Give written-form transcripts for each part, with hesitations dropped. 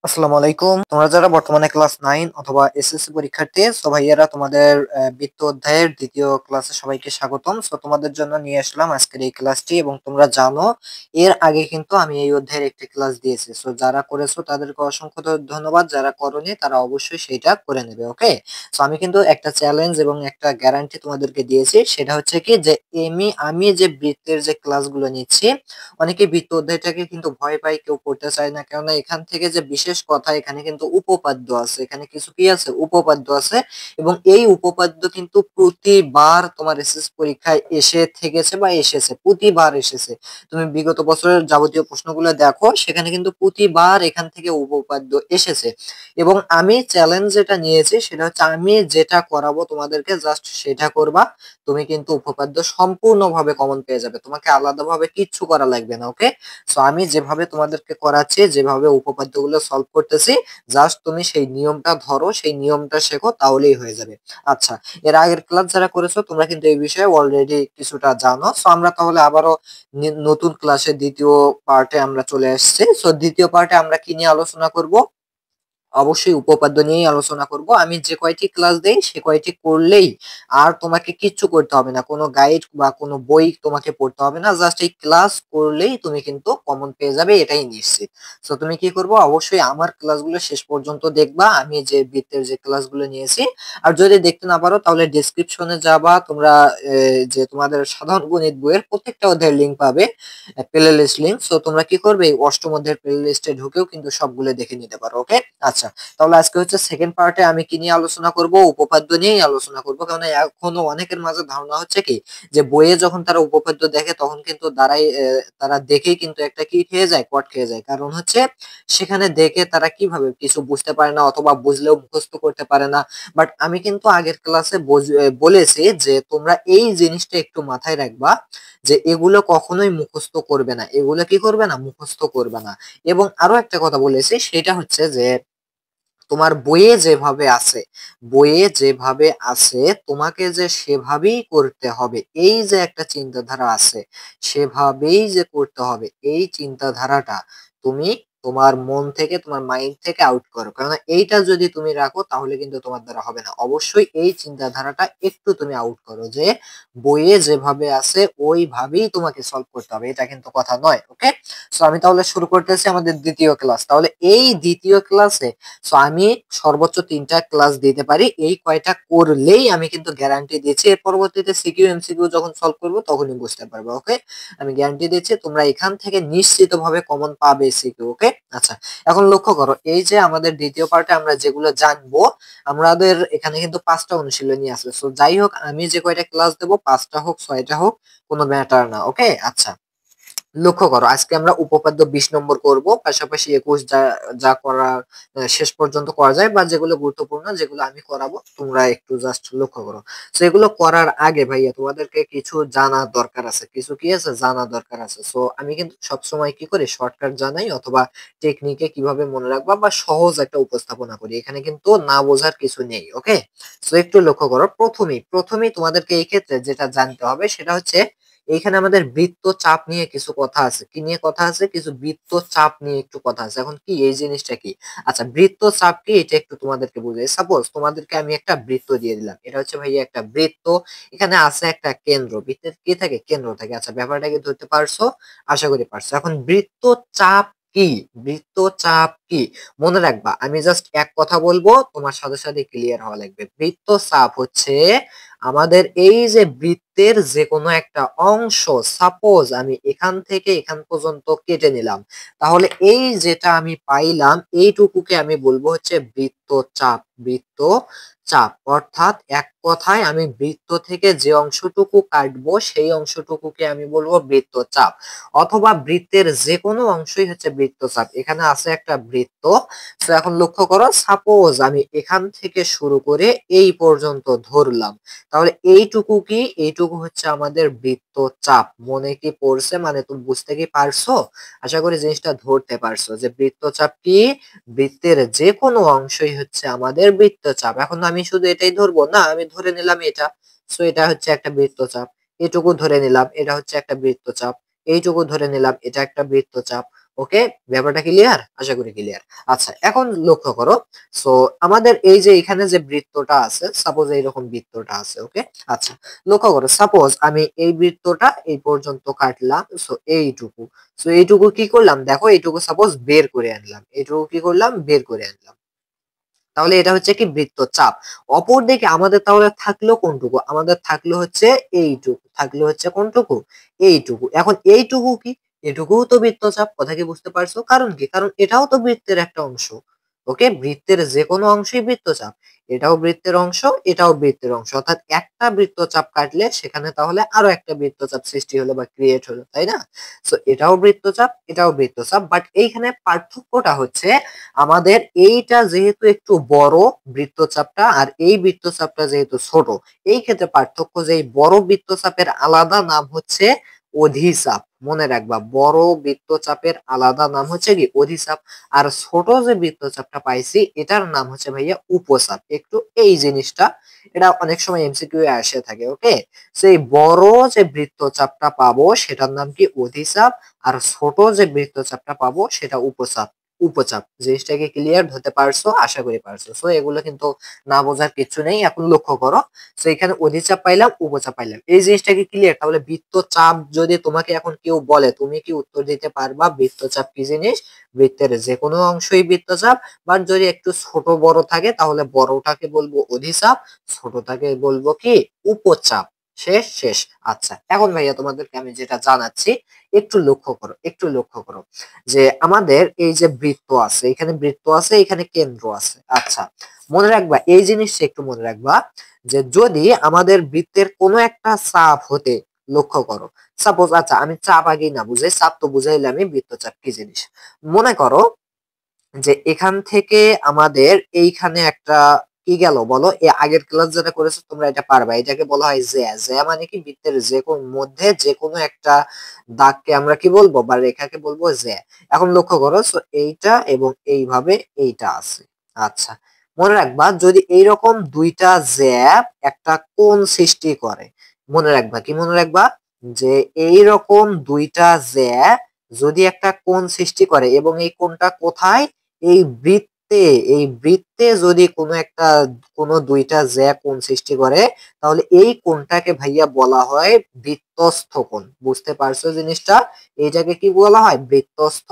আসসালামু আলাইকুম। তোমরা যারা বর্তমানে ক্লাস 9 অথবা এসএসসি পরীক্ষার্থী, সো ভাইয়ারা তোমাদের বৃত্ত অধ্যায়ের দ্বিতীয় ক্লাসে সবাইকে স্বাগতম। সো তোমাদের জন্য নিয়ে আসলাম আজকের এই ক্লাসটি এবং তোমরা জানো এর আগে কিন্তু আমি এই অধ্যায়ের একটি ক্লাস দিয়েছি। সো যারা করেছো তাদেরকে অসংখ্য ধন্যবাদ, যারা করোনি তারা অবশ্যই সেটা করে নেবে। ওকে, সো আমি কিন্তু একটা চ্যালেঞ্জ এবং একটা গ্যারান্টি তোমাদেরকে দিয়েছি, সেটা হচ্ছে কি যে আমি যে বৃত্তের যে ক্লাসগুলো নিচ্ছি, অনেকে বৃত্ত অধ্যায়টাকে কিন্তু ভয় পায়, কেউ পড়তে চায় না, কেননা এখান থেকে যে বিশেষ কথা এখানে কিন্তু উপপাদ্য আছে, এখানে কিছু কি আছে, উপপাদ্য আছে। এবং এই উপপাদ্য কিন্তু প্রতিবার তোমার এসএস পরীক্ষায় এসে থেকেছে বা এসেছে, প্রতিবার এসেছে। তুমি বিগত বছরের যাবতীয় প্রশ্নগুলো দেখো, সেখানে কিন্তু প্রতিবার এখান থেকে উপপাদ্য এসেছে। এবং আমি চ্যালেঞ্জ যেটা নিয়েছি সেটা হচ্ছে আমি যেটা করাবো তোমাদেরকে জাস্ট সেটা করবা, তুমি কিন্তু উপপাদ্য সম্পূর্ণভাবে কমন পেয়ে যাবে, তোমাকে আলাদাভাবে কিচ্ছু করা লাগবে না। ওকে, সো আমি যেভাবে তোমাদেরকে করাচ্ছি, যেভাবে উপপাদ্যগুলো সলভ করতেছি, জাস্ট তুমি সেই নিয়মটা ধরো, সেই নিয়মটা শেখো, তাহলেই হয়ে যাবে। আচ্ছা, এর আগের ক্লাস যারা করেছো তোমরা কিন্তু এই বিষয়ে অলরেডি কিছুটা জানো। সো আমরা তাহলে আবারও নতুন ক্লাসে দ্বিতীয় পার্টে আমরা চলে আসছি। সো দ্বিতীয় পার্টে আমরা কি নিয়ে আলোচনা করব? অবশ্যই উপপাদ্য নিয়েই আলোচনা করব। আমি যে কয়টি ক্লাস দেই সে কয়টি করলেই আর তোমাকে কিচ্ছু করতে হবে না, কোনো গাইড বা কোনো বই তোমাকে পড়তে হবে না, জাস্ট এই ক্লাস করলেই তুমি কিন্তু কমন পেয়ে যাবে, এটাই নিশ্চিত। তো তুমি কি করবো, অবশ্যই আমার ক্লাসগুলো শেষ পর্যন্ত দেখবা, আমি যে বৃত্তের যে ক্লাসগুলো নিয়েছি। আর যদি দেখতে না পারো তাহলে ডেসক্রিপশনে যাবা তোমরা, যে তোমাদের সাধারণ গণিত বইয়ের প্রত্যেকটা অধ্যায়ের লিঙ্ক পাবে, প্লে লিস্ট লিঙ্ক। সো তোমরা কি করবে, এই অষ্টম অধ্যায়ের প্লে লিস্টে ঢুকেও কিন্তু সবগুলো দেখে নিতে পারো। ওকে, আচ্ছা, তাহলে আজকে হচ্ছে সেকেন্ড পার্টে আমি কি নিয়ে আলোচনা করব, উপপাদ্য নিয়েই আলোচনা করব। কারণ এখনো অনেকের মাঝে ধারণা হচ্ছে কি যে বইয়ে যখন তারা উপপাদ্য দেখে তখন কিন্তু তারা দেখেই কিন্তু একটা কি খেয়ে যায়, কট খেয়ে যায়। কারণ হচ্ছে সেখানে দেখে তারা কিভাবে কিছু বুঝতে পারে না, অথবা বুঝলেও মুখস্থ করতে পারে না। বাট আমি কিন্তু আগের ক্লাসে বলেছি যে তোমরা এই জিনিসটা একটু মাথায় রাখবা, যে এগুলো কখনোই মুখস্থ করবে না, এগুলো কি করবে না, মুখস্থ করবে না। এবং আরো একটা কথা বলেছি, সেটা হচ্ছে যে তোমার বইয়ে যেভাবে আছে তোমাকে যে সেভাবেই করতে হবে, এই যে একটা চিন্তাধারা আছে, সেভাবেই যে করতে হবে, এই চিন্তাধারাটা তুমি তোমার মন থেকে, তোমার মাইন্ড থেকে আউট করো। কারণ এইটা যদি তুমি রাখো তাহলে কিন্তু তোমার দ্বারা হবে না। অবশ্যই এই চিন্তাধারাটা একটু তুমি আউট করো, যে বইয়ে যেভাবে আছে ওইভাবেই তোমাকে সলভ করতে হবে, এটা কিন্তু কথা নয়। ওকে, সো আমি তাহলে শুরু করতেছি আমাদের দ্বিতীয় ক্লাস। তাহলে এই দ্বিতীয় ক্লাসে সো আমি সর্বোচ্চ 3টা ক্লাস দিতে পারি, এই কয়টা করলেই আমি কিন্তু গ্যারান্টি দিচ্ছি এর পরবর্তীতে সিকিউ এমসিকিউ যখন সলভ করবো তখনই বুঝতে পারবো। ওকে, আমি গ্যারান্টি দিচ্ছি তোমরা এখান থেকে নিশ্চিত ভাবে কমন পাবে সিকিউ। ওকে, আচ্ছা, এখন লক্ষ্য করো, এই যে আমাদের দ্বিতীয় পার্টে আমরা যেগুলো জানবো, আমাদের এখানে কিন্তু 5টা অনুশীলনী আছে। সো যাই হোক, আমি যে কয়টা ক্লাস দেবো, 5টা হোক 6টা হোক, কোনো ম্যাটার না। ওকে, আচ্ছা, লক্ষ্য করো, আজকে আমরা উপপাদ্য 20 নম্বর করব, পাশাপাশি 21 যা যা করা শেষ পর্যন্ত করা যায়, বা যেগুলো গুরুত্বপূর্ণ, যেগুলো আমি করাবো তোমরা একটু জাস্ট লক্ষ্য করো। তো এগুলো করার আগে ভাইয়া তোমাদেরকে কিছু জানার দরকার আছে, কিছু কি আছে, জানা দরকার আছে। সো আমি কিন্তু সবসময় কি করি, শর্টকাট জানাই, অথবা টেকনিকে কিভাবে মনে রাখবা বা সহজ একটা উপস্থাপনা করি, এখানে কিন্তু না বোঝার কিছু নেই। ওকে, সো একটু লক্ষ্য করো, প্রথমেই তোমাদেরকে এই ক্ষেত্রে যেটা জানতে হবে সেটা হচ্ছে, এইখানে আমাদের বৃত্ত চাপ নিয়ে কিছু কথা আছে। কি নিয়ে কথা আছে? কিছু বৃত্ত চাপ নিয়ে একটু কথা আছে। এখন কি এই জিনিসটা কি? আচ্ছা, বৃত্ত চাপ কি এটা একটু তোমাদেরকে বুঝাই। সাপোজ তোমাদেরকে আমি একটা বৃত্ত দিয়ে দিলাম, এটা হচ্ছে ভাইয়া একটা বৃত্ত, এখানে আছে একটা কেন্দ্র, বৃত্তের কি থাকে, কেন্দ্র থাকে। আচ্ছা, ব্যাপারটা কি ধরতে পারছো? আশা করি পারছো। এখন বৃত্ত চাপ কি, বৃত্ত চাপ কি, মনে রাখবা, আমি জাস্ট এক কথা বলবো, তোমার সাথে সাথে ক্লিয়ার হওয়া লাগবে। বৃত্ত চাপ হচ্ছে আমাদের এই যে বৃত্তের যে কোনো একটা অংশ, সাপোজ আমি এখান থেকে এখান পর্যন্ত কেটে নিলাম, তাহলে এই যেটা আমি পাইলাম এইটুকুকে আমি বলবো হচ্ছে বৃত্ত চাপ। বৃত্ত চাপ অর্থাৎ এক কথায় আমি বৃত্ত থেকে যে অংশটুকু কাটবো সেই অংশটুকুকে আমি বলবো বৃত্ত চাপ, অথবা বৃত্তের যে কোনো অংশই হচ্ছে বৃত্ত চাপ। এখানে আছে একটা বৃত্ত। তো এখন লক্ষ্য করো, সাপোজ আমি এখান থেকে শুরু করে এই পর্যন্ত ধরলাম, তাহলে এইটুকু কি, এইটুকু হচ্ছে আমাদের বৃত্ত চাপ। মনে কি পড়ছে, মানে তুমি বুঝতে কি পারছো? আশা করি জিনিসটা ধরতে পারছো যে বৃত্তচাপ কি, বৃত্তের যে কোনো অংশই হচ্ছে আমাদের বৃত্তচাপ। এখন আমি শুধু এটাই ধরবো না, আমি ধরে নিলাম এটা, সো এটা হচ্ছে একটা বৃত্তচাপ। এটুকু ধরে নিলাম, এটা হচ্ছে একটা বৃত্তচাপ। এইটুকু ধরে নিলাম, এটা একটা বৃত্তচাপ। ওকে, ব্যাপারটা ক্লিয়ার? আশা করি ক্লিয়ার। আচ্ছা, এখন লক্ষ্য করো। সো আমাদের এই যে এখানে যে বৃত্তটা আছে, সাপোজ এইরকম বৃত্তটা আছে, ওকে। আচ্ছা, লক্ষ্য করো, সাপোজ আমি এই বৃত্তটা এই পর্যন্ত কাটলাম। সো এইটুকু, সো এইটুকু কি করলাম, দেখো এইটুকু সাপোজ বের করে আনলাম, এইটুকু কি করলাম, বের করে আনলাম। তাহলে এটা হচ্ছে কি বৃত্তচাপ। অপরদিকে আমাদের তাহলে থাকলো কোনটুকু, আমাদের থাকলো হচ্ছে এইটুকু, থাকলো হচ্ছে কোনটুকু, এইটুকু। এখন এইটুকু কি, এটুকুও তো বৃত্তচাপ, কথা কি বুঝতে পারছো? কারণ কি, কারণ এটাও তো বৃত্তের একটা অংশ। ওকে, বৃত্তের যে কোনো অংশই বৃত্তচাপ। এটাও বৃত্তের অংশ, এটাও বৃত্তের অংশ, অর্থাৎ একটা বৃত্তচাপ কাটলে সেখানে তাহলে আরো একটা বৃত্তচাপ সৃষ্টি হলো বা ক্রিয়েট হলো, তাই না? সো এটাও বৃত্তচাপ, এটাও বৃত্তচাপ, বাট এইখানে পার্থক্যটা হচ্ছে আমাদের এইটা যেহেতু একটু বড় বৃত্তচাপটা, আর এই বৃত্তচাপটা যেহেতু ছোট, এই ক্ষেত্রে পার্থক্য যে এই বড় বৃত্তচাপের আলাদা নাম হচ্ছে অধিচাপ। মনে রাখবা, বড় বৃত্তচাপের আলাদা নাম হচ্ছে কি অধিচাপ, আর ছোট যে বৃত্তচাপটা পাইছি এটার নাম হচ্ছে ভাইয়া উপচাপ। একটু এই জিনিসটা, এটা অনেক সময় এমসিকিউ এ আসে থাকে, ওকে। সেই বড় যে বৃত্তচাপটা পাবো সেটার নাম কি অধিচাপ, আর ছোট যে বৃত্তচাপটা পাবো সেটা উপচাপ। উপচাপ, জিনিসটাকে ক্লিয়ার হতে পারছো? আশা করি পারছো। সো এগুলো কিন্তু না বোঝার কিছু নেই। এখন লক্ষ্য করো, তো এখানে অধিচাপ পাইলাম, উপচাপ পাইলাম, এই জিনিসটাকে ক্লিয়ার। তাহলে বৃত্তচাপ যদি তোমাকে এখন কেউ বলে, তুমি কি উত্তর দিতে পারবা বৃত্তচাপ কি জিনিস? বৃত্তের যে কোনো অংশই বৃত্তচাপ, বাট যদি একটু ছোট বড় থাকে তাহলে বড়টাকে বলবো অধিচাপ, ছোটটাকে বলবো কি উপচাপ। শেষ শেষ। আচ্ছা, এখন ভাইয়া তোমাদেরকে আমি যেটা জানাচ্ছি, একটু লক্ষ্য করো, একটু লক্ষ্য করো, যে আমাদের এই যে বৃত্ত আছে, এখানে বৃত্ত আছে, এখানে কেন্দ্র আছে। আচ্ছা, মনে রাখবা এই জিনিসটা, একটু মনে রাখবা, যে যদি আমাদের বৃত্তের কোনো একটা চাপ হতে, লক্ষ্য করো, সাপোজ, আচ্ছা আমি চাপ আগেই না বুঝাই, চাপ তো বুঝাইলে আমি বৃত্তচাপ কি জিনিস। মনে করো যে এখান থেকে আমাদের এইখানে একটা কি গেল বলো, এ আগের ক্লাস যেটা করেছো তোমরা এটা পারবা, এটাকে বলা হয় জ্যা। জ্যা মানে কি, বৃত্তের যে কোন মধ্যে যে কোনো একটা দাগকে আমরা কি বলবো বা রেখাকে বলবো জ্যা। এখন লক্ষ্য করো, সো এইটা এবং এইভাবে এইটা আছে। আচ্ছা, মনে রাখবা যদি এইরকম দুইটা জ্যা একটা কোণ সৃষ্টি করে, মনে রাখবা কি, মনে রাখবা যে এইরকম দুইটা জ্যা যদি একটা কোণ সৃষ্টি করে, এবং এই কোণটা কোথায়, এই বৃত্তে, এই বৃত্তে যদি কোনো একটা, কোনো দুইটা জ্যা কোণ সৃষ্টি করে, তাহলে এই কোণটাকে ভাইয়া বলা হয় বৃত্তস্থ কোণ। বুঝতে পারছো জিনিসটা? এইটাকে কি বলা হয়, বৃত্তস্থ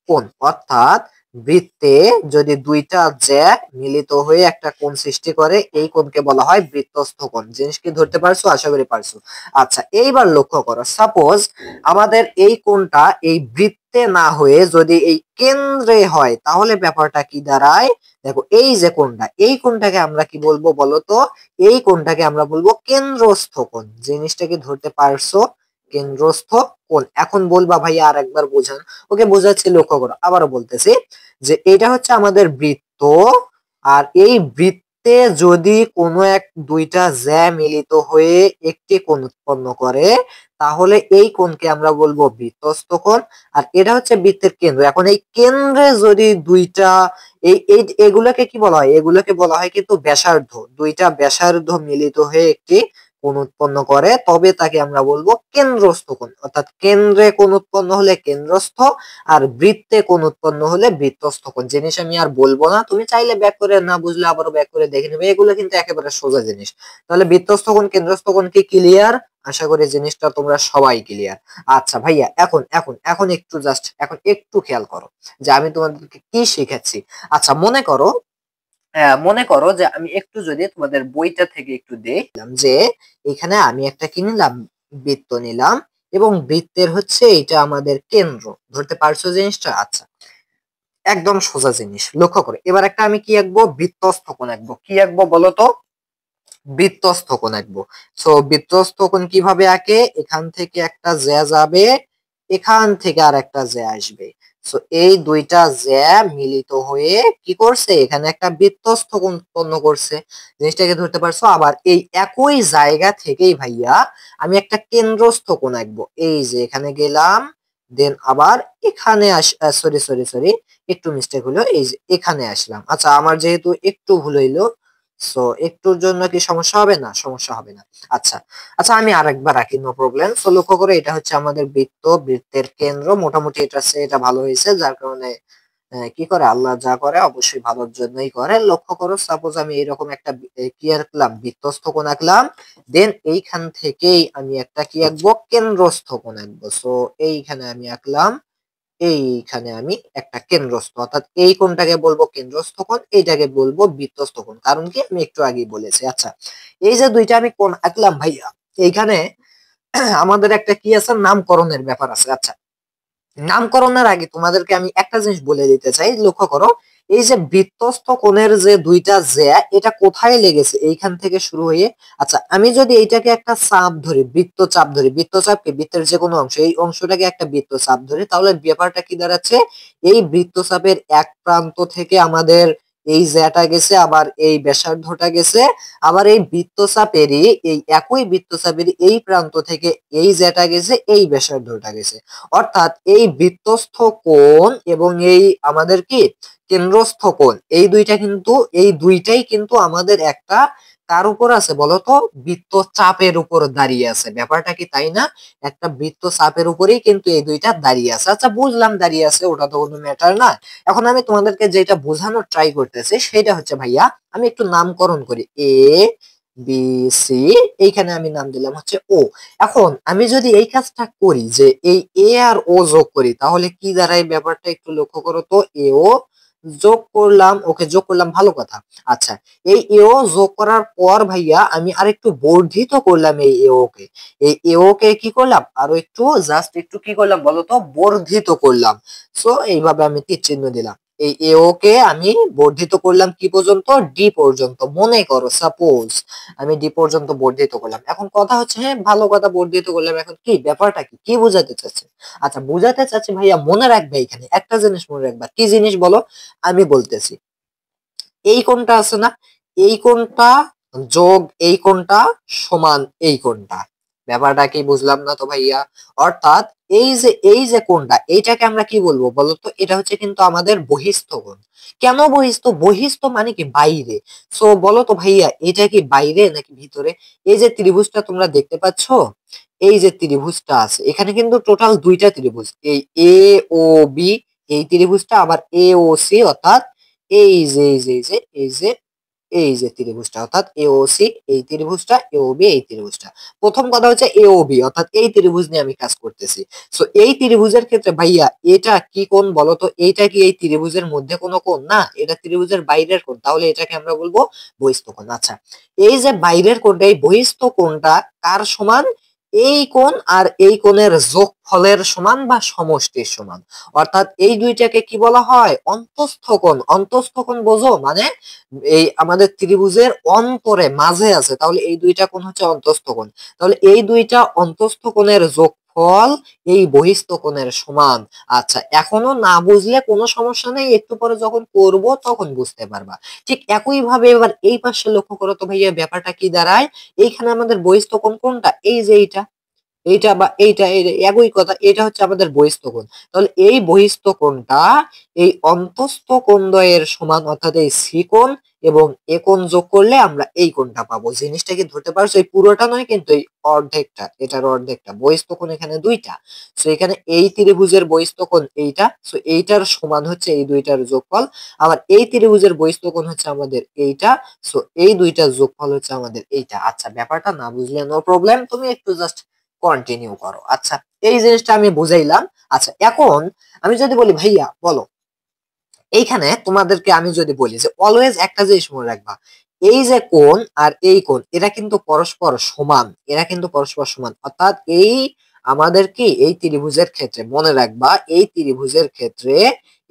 কোণ। অর্থাৎ বৃত্তে যদি দুইটা জ্যা মিলিত হয়ে একটা কোণ সৃষ্টি করে, এই কোণকে বলা হয় বৃত্তস্থ কোণ। জিনিস কি ধরতে পারছো? আশা করি পারছো। আচ্ছা, এইবার লক্ষ্য করো, সাপোজ আমাদের এই কোণটা এই বৃত্তে না হয়ে যদি এই কেন্দ্রে হয়, তাহলে ব্যাপারটা কি দাঁড়ায়? দেখো এই যে কোণটা, এই কোণটাকে আমরা কি বলবো বলতো? এই কোণটাকে আমরা বলবো কেন্দ্রস্থ কোণ। জিনিসটা কি ধরতে পারছো? কেন্দ্রস্থ কোণ। এখন বলবা ভাইয়া আর একবার বোঝান। ওকে, বোঝাচ্ছি, লক্ষ্য করো, আবারও বলতেছি, যে এটা হচ্ছে আমাদের বৃত্ত, আর এই বৃত্তে যদি কোনো এক দুইটা জ্যা মিলিত হয়ে একটি কোণ উৎপন্ন করে, তাহলে এই কোণকে আমরা বলবো বৃত্তস্থ কোণ। আর এটা হচ্ছে বৃত্তের কেন্দ্র। এখন এই কেন্দ্রে যদি দুইটা, এই এগুলোকে কি বলা হয়, এগুলোকে বলা হয় কিন্তু ব্যাসার্ধ। দুইটা ব্যাসার্ধ মিলিত হয়ে একটি কোণ উৎপন্ন করে, তবে তাকে আমরা বলবো কেন্দ্রস্থ কোণ। অর্থাৎ কেন্দ্রে কোণ উৎপন্ন হলে কেন্দ্রস্থ, আর বৃত্তে কোণ উৎপন্ন হলে বৃত্তস্থ কোণ। জিনিস আমি আর বলবো না, তুমি চাইলে ব্যাক করে, না বুঝলে আবারও ব্যাক করে দেখে নেবে, এগুলো কিন্তু একেবারে সোজা জিনিস। তাহলে বৃত্তস্থ কোণ, কেন্দ্রস্থ কোণ কি ক্লিয়ার? আশা করি জিনিসটা তোমরা সবাই ক্লিয়ার। আচ্ছা ভাইয়া, এখন এখন এখন একটু জাস্ট, এখন একটু খেয়াল করো যে আমি তোমাদেরকে কি শিখাচ্ছি। আচ্ছা, মনে করো, মনে করো যে আমি একটু যদি তোমাদের বইটা থেকে একটু দেখলাম, যে এখানে আমি একটা কি নিলাম, বৃত্ত নিলাম, এবং বৃত্তের হচ্ছে এটা আমাদের কেন্দ্র। ধরতে পারছো জিনিসটা? আচ্ছা, একদম সোজা জিনিস। লক্ষ্য করে এবার একটা আমি কি আঁকবো, বৃত্তস্থ কোণ আঁকবো। কি আঁকবো বলতো? বৃত্তস্থ কোণ আঁকবো। সো বৃত্তস্থ কোণ কিভাবে আঁকে, এখান থেকে একটা জ্যা যাবে, এখান থেকে আর একটা জ্যা আসবে। সো এই দুইটা জ্যা মিলিত হয়ে কি করছে, এখানে একটা বৃত্তস্থ কোণ উৎপন্ন করছে। জিনিসটাকে ধরতে পারছো? আবার এই একই জায়গা থেকেই ভাইয়া আমি একটা কেন্দ্রস্থ কোণ আঁকবো। এই যে এখানে গেলাম, দেন আবার এখানে সরি সরি সরি, একটু মিস্টেক হলো, এই যে এখানে আসলাম। আচ্ছা, আমার যেহেতু একটু ভুল হইলো, সো একটুর জন্য কি সমস্যা হবে না? সমস্যা হবে না। আচ্ছা আচ্ছা, আমি আরেকবার রাখি, নো প্রবলেম। সো লক্ষ্য করে, এটা হচ্ছে আমাদের বৃত্ত, বৃত্তের কেন্দ্র। মোটামুটি এটা ভালো হয়েছে, যার কারণে কি করে আল্লাহ যা করে অবশ্যই ভালোর জন্যই করে। লক্ষ্য করো, সাপোজ আমি এরকম একটা কি আঁকলাম, বৃত্তস্থ কোণ আঁকলাম। দেন এইখান থেকেই আমি একটা কি আঁকবো, কেন্দ্রস্থ কোণ আঁকবো। সো এইখানে আমি আঁকলাম, এইখানে আমি একটা কেন্দ্রস্থ, অর্থাৎ এই কোণটাকে বলবো কেন্দ্রস্থ কোণ, এইটাকে বলবো বৃত্তস্থ কোণ। কারণ কি, আমি একটু আগেই বলেছি। আচ্ছা, এই যে দুইটা আমি কোণ আঁকলাম ভাইয়া, এইখানে আমাদের একটা কি আছে, নামকরণের ব্যাপার আছে। আচ্ছা, নামকরণের আগে তোমাদেরকে আমি একটা জিনিস বলে দিতে চাই। লক্ষ্য করো, এই যে বৃত্তস্থ কোণের যে দুইটা জ্যা, এটা কোথায় লেগেছে, এইখান থেকে শুরু হয়ে। আচ্ছা, আমি যদি এইটাকে একটা চাপ ধরি, বৃত্তচাপ ধরি, বৃত্তচাপ কি বৃত্তের যে কোনো অংশ, এই অংশটাকে একটা বৃত্তচাপ ধরি, তাহলে ব্যাপারটা কি দাঁড়াচ্ছে, এই বৃত্তচাপের এক প্রান্ত থেকে আমাদের এই জ্যাটা গেছে, আবার এই ব্যাসার্ধটা গেছে, আবার এই বৃত্তচাপেরই, এই একই বৃত্তচাপেরই এই প্রান্ত থেকে এই জ্যাটা গেছে, এই ব্যাসার্ধটা গেছে। অর্থাৎ এই বৃত্তস্থ কোণ এবং এই আমাদের কি কেন্দ্রস্থ কোণ, এই দুইটাই কিন্তু আমাদের একটা কার উপর আছে বলতো, বৃত্তচাপের উপর দাঁড়িয়ে আছে। ব্যাপারটা কি তাই না? একটা বৃত্তচাপের উপরেই কিন্তু এই দুইটা দাঁড়িয়ে আছে। আচ্ছা, বুঝলাম দাঁড়িয়ে আছে, ওটা তো কোনো ম্যাটার না। এখন আমি তোমাদেরকে যেটা বোঝানোর ট্রাই করতেছি সেটা হচ্ছে ভাইয়া, আমি একটু নামকরণ করি। এ বি সি, এইখানে আমি নাম দিলাম হচ্ছে ও। এখন আমি যদি এই কাজটা করি, যে এই এ আর ও যোগ করি, তাহলে কি দাঁড়ায়, ব্যাপারটা একটু লক্ষ্য করো তো। এ ও যোগ করলাম, ওকে যোগ করলাম, ভালো কথা। আচ্ছা, এই এ ও যোগ করার পর ভাইয়া আমি আরেকটু বর্ধিত করলাম এই এ ও কে। এই এ ও কে কি করলাম, আরো একটু জাস্ট একটু কি করলাম বলতো, বর্ধিত করলাম। সো এইভাবে আমি তীর চিহ্ন দিলাম। এই এ ও কে আমি বর্ধিত করলাম কি পর্যন্ত, ডি পর্যন্ত। মনে করো সাপোজ আমি ডি পর্যন্ত বর্ধিত করলাম। এখন কথা হচ্ছে, হ্যাঁ ভালো কথা, বর্ধিত করলাম, এখন কি ব্যাপারটা কি, কি বোঝাতে চাচ্ছে? আচ্ছা, বোঝাতে চাচ্ছি ভাইয়া, মনে রাখবে এখানে একটা জিনিস মনে রাখবা। কি জিনিস বলো? আমি বলতেছি, এই কোণটা আছে না, এই কোণটা যোগ এই কোণটা সমান এই কোণটা। ব্যাপারটা কি, বুঝলাম না তো ভাইয়া? অর্থাৎ এই যে কোণটা, এইটাকে আমরা কি বলবো বলতো, এটা হচ্ছে কিন্তু আমাদের বহিস্থ কোণ। কেন বহিস্থ? বহিস্থ মানে কি, বাইরে। সো বলো তো ভাইয়া, এটা কি বাইরে নাকি ভিতরে? এই যে ত্রিভুজটা তোমরা দেখতে পাচ্ছ, এই যে ত্রিভুজটা আছে, এখানে কিন্তু টোটাল দুইটা ত্রিভুজ, এই এ ও বি, এই ত্রিভুজটা, আবার এ ও সি, অর্থাৎ এই যে ত্রিভুজটা, অর্থাৎ এওসি এই ত্রিভুজটা, এওবি এই ত্রিভুজটা। প্রথম কথা হচ্ছে এওবি, অর্থাৎ এই ত্রিভুজ নিয়ে আমি কাজ করতেছি। সো এই ত্রিভুজের ক্ষেত্রে ভাইয়া, এটা কি কোণ বলতো? এইটা কি এই ত্রিভুজের মধ্যে কোনো কোণ না, এটা ত্রিভুজের বাইরের কোণ, তাহলে এটাকে আমরা বলবো বহিস্থ কোণ। আচ্ছা, এই যে বাইরের কোণটা, এই বহিস্থ কোণটা কার সমান? এই কোণ আর এই কোণের যোগফলের সমান বা সমষ্টির সমান। অর্থাৎ এই দুইটাকে কি বলা হয়, অন্তস্থ কোণ। অন্তস্থ কোণ বোঝো, মানে এই আমাদের ত্রিভুজের অন্তরে মাঝে আছে, তাহলে এই দুইটা কোণ হচ্ছে অন্তস্থ কোণ। তাহলে এই দুইটা অন্তস্থ কোণের যোগফল এই বহিস্থ কোণের সমান। আচ্ছা, এখনো না বুঝলে কোনো সমস্যা নেই, একটু পরে যখন করব তখন বুঝতে পারবা। ঠিক একই ভাবে এবার এই পাশে লক্ষ্য করো তো ভাইয়া, ব্যাপারটা কি দাঁড়ায়, এইখানে আমাদের বহিস্থ কোণ কোনটা, এই যে এইটা, এইটা বা এইটা, একই কথা, এটা হচ্ছে আমাদের বহিস্থ কোণ। তাহলে এই বহিস্থ কোণটা এই অন্তস্থ কোণদ্বয়ের সমান, অর্থাৎ এই সি কোণ এবং এ কোণ যোগ করলে আমরা এই কোণটা পাবো। জিনিসটা কি ধরতে পারছো? এই পুরোটা নয় কিন্তু, এই অর্ধেকটা, এটার অর্ধেকটা। বহিস্থ কোণ এখানে দুইটা, সো এখানে এই ত্রিভুজের বহিস্থ কোণ এইটা, সো এইটার সমান হচ্ছে এই দুইটার যোগফল। আবার এই ত্রিভুজের বহিস্থ কোণ হচ্ছে আমাদের এইটা, সো এই দুইটার যোগফল হচ্ছে আমাদের এইটা। আচ্ছা, ব্যাপারটা না বুঝলে নো প্রবলেম, তুমি একটু জাস্ট কন্টিনিউ করো। আচ্ছা, এই জিনিসটা আমি বুঝাইলাম। আচ্ছা, এখন আমি যদি বলি ভাইয়া বলো, এইখানে তোমাদেরকে আমি যদি বলি যে অলওয়েজ একটা জিনিস মনে রাখবা, এই যে কোণ আর এই কোণ, এরা কিন্তু পরস্পর সমান, এরা কিন্তু পরস্পর সমান। অর্থাৎ এই আমাদের কি এই ত্রিভুজের ক্ষেত্রে মনে রাখবা, এই ত্রিভুজের ক্ষেত্রে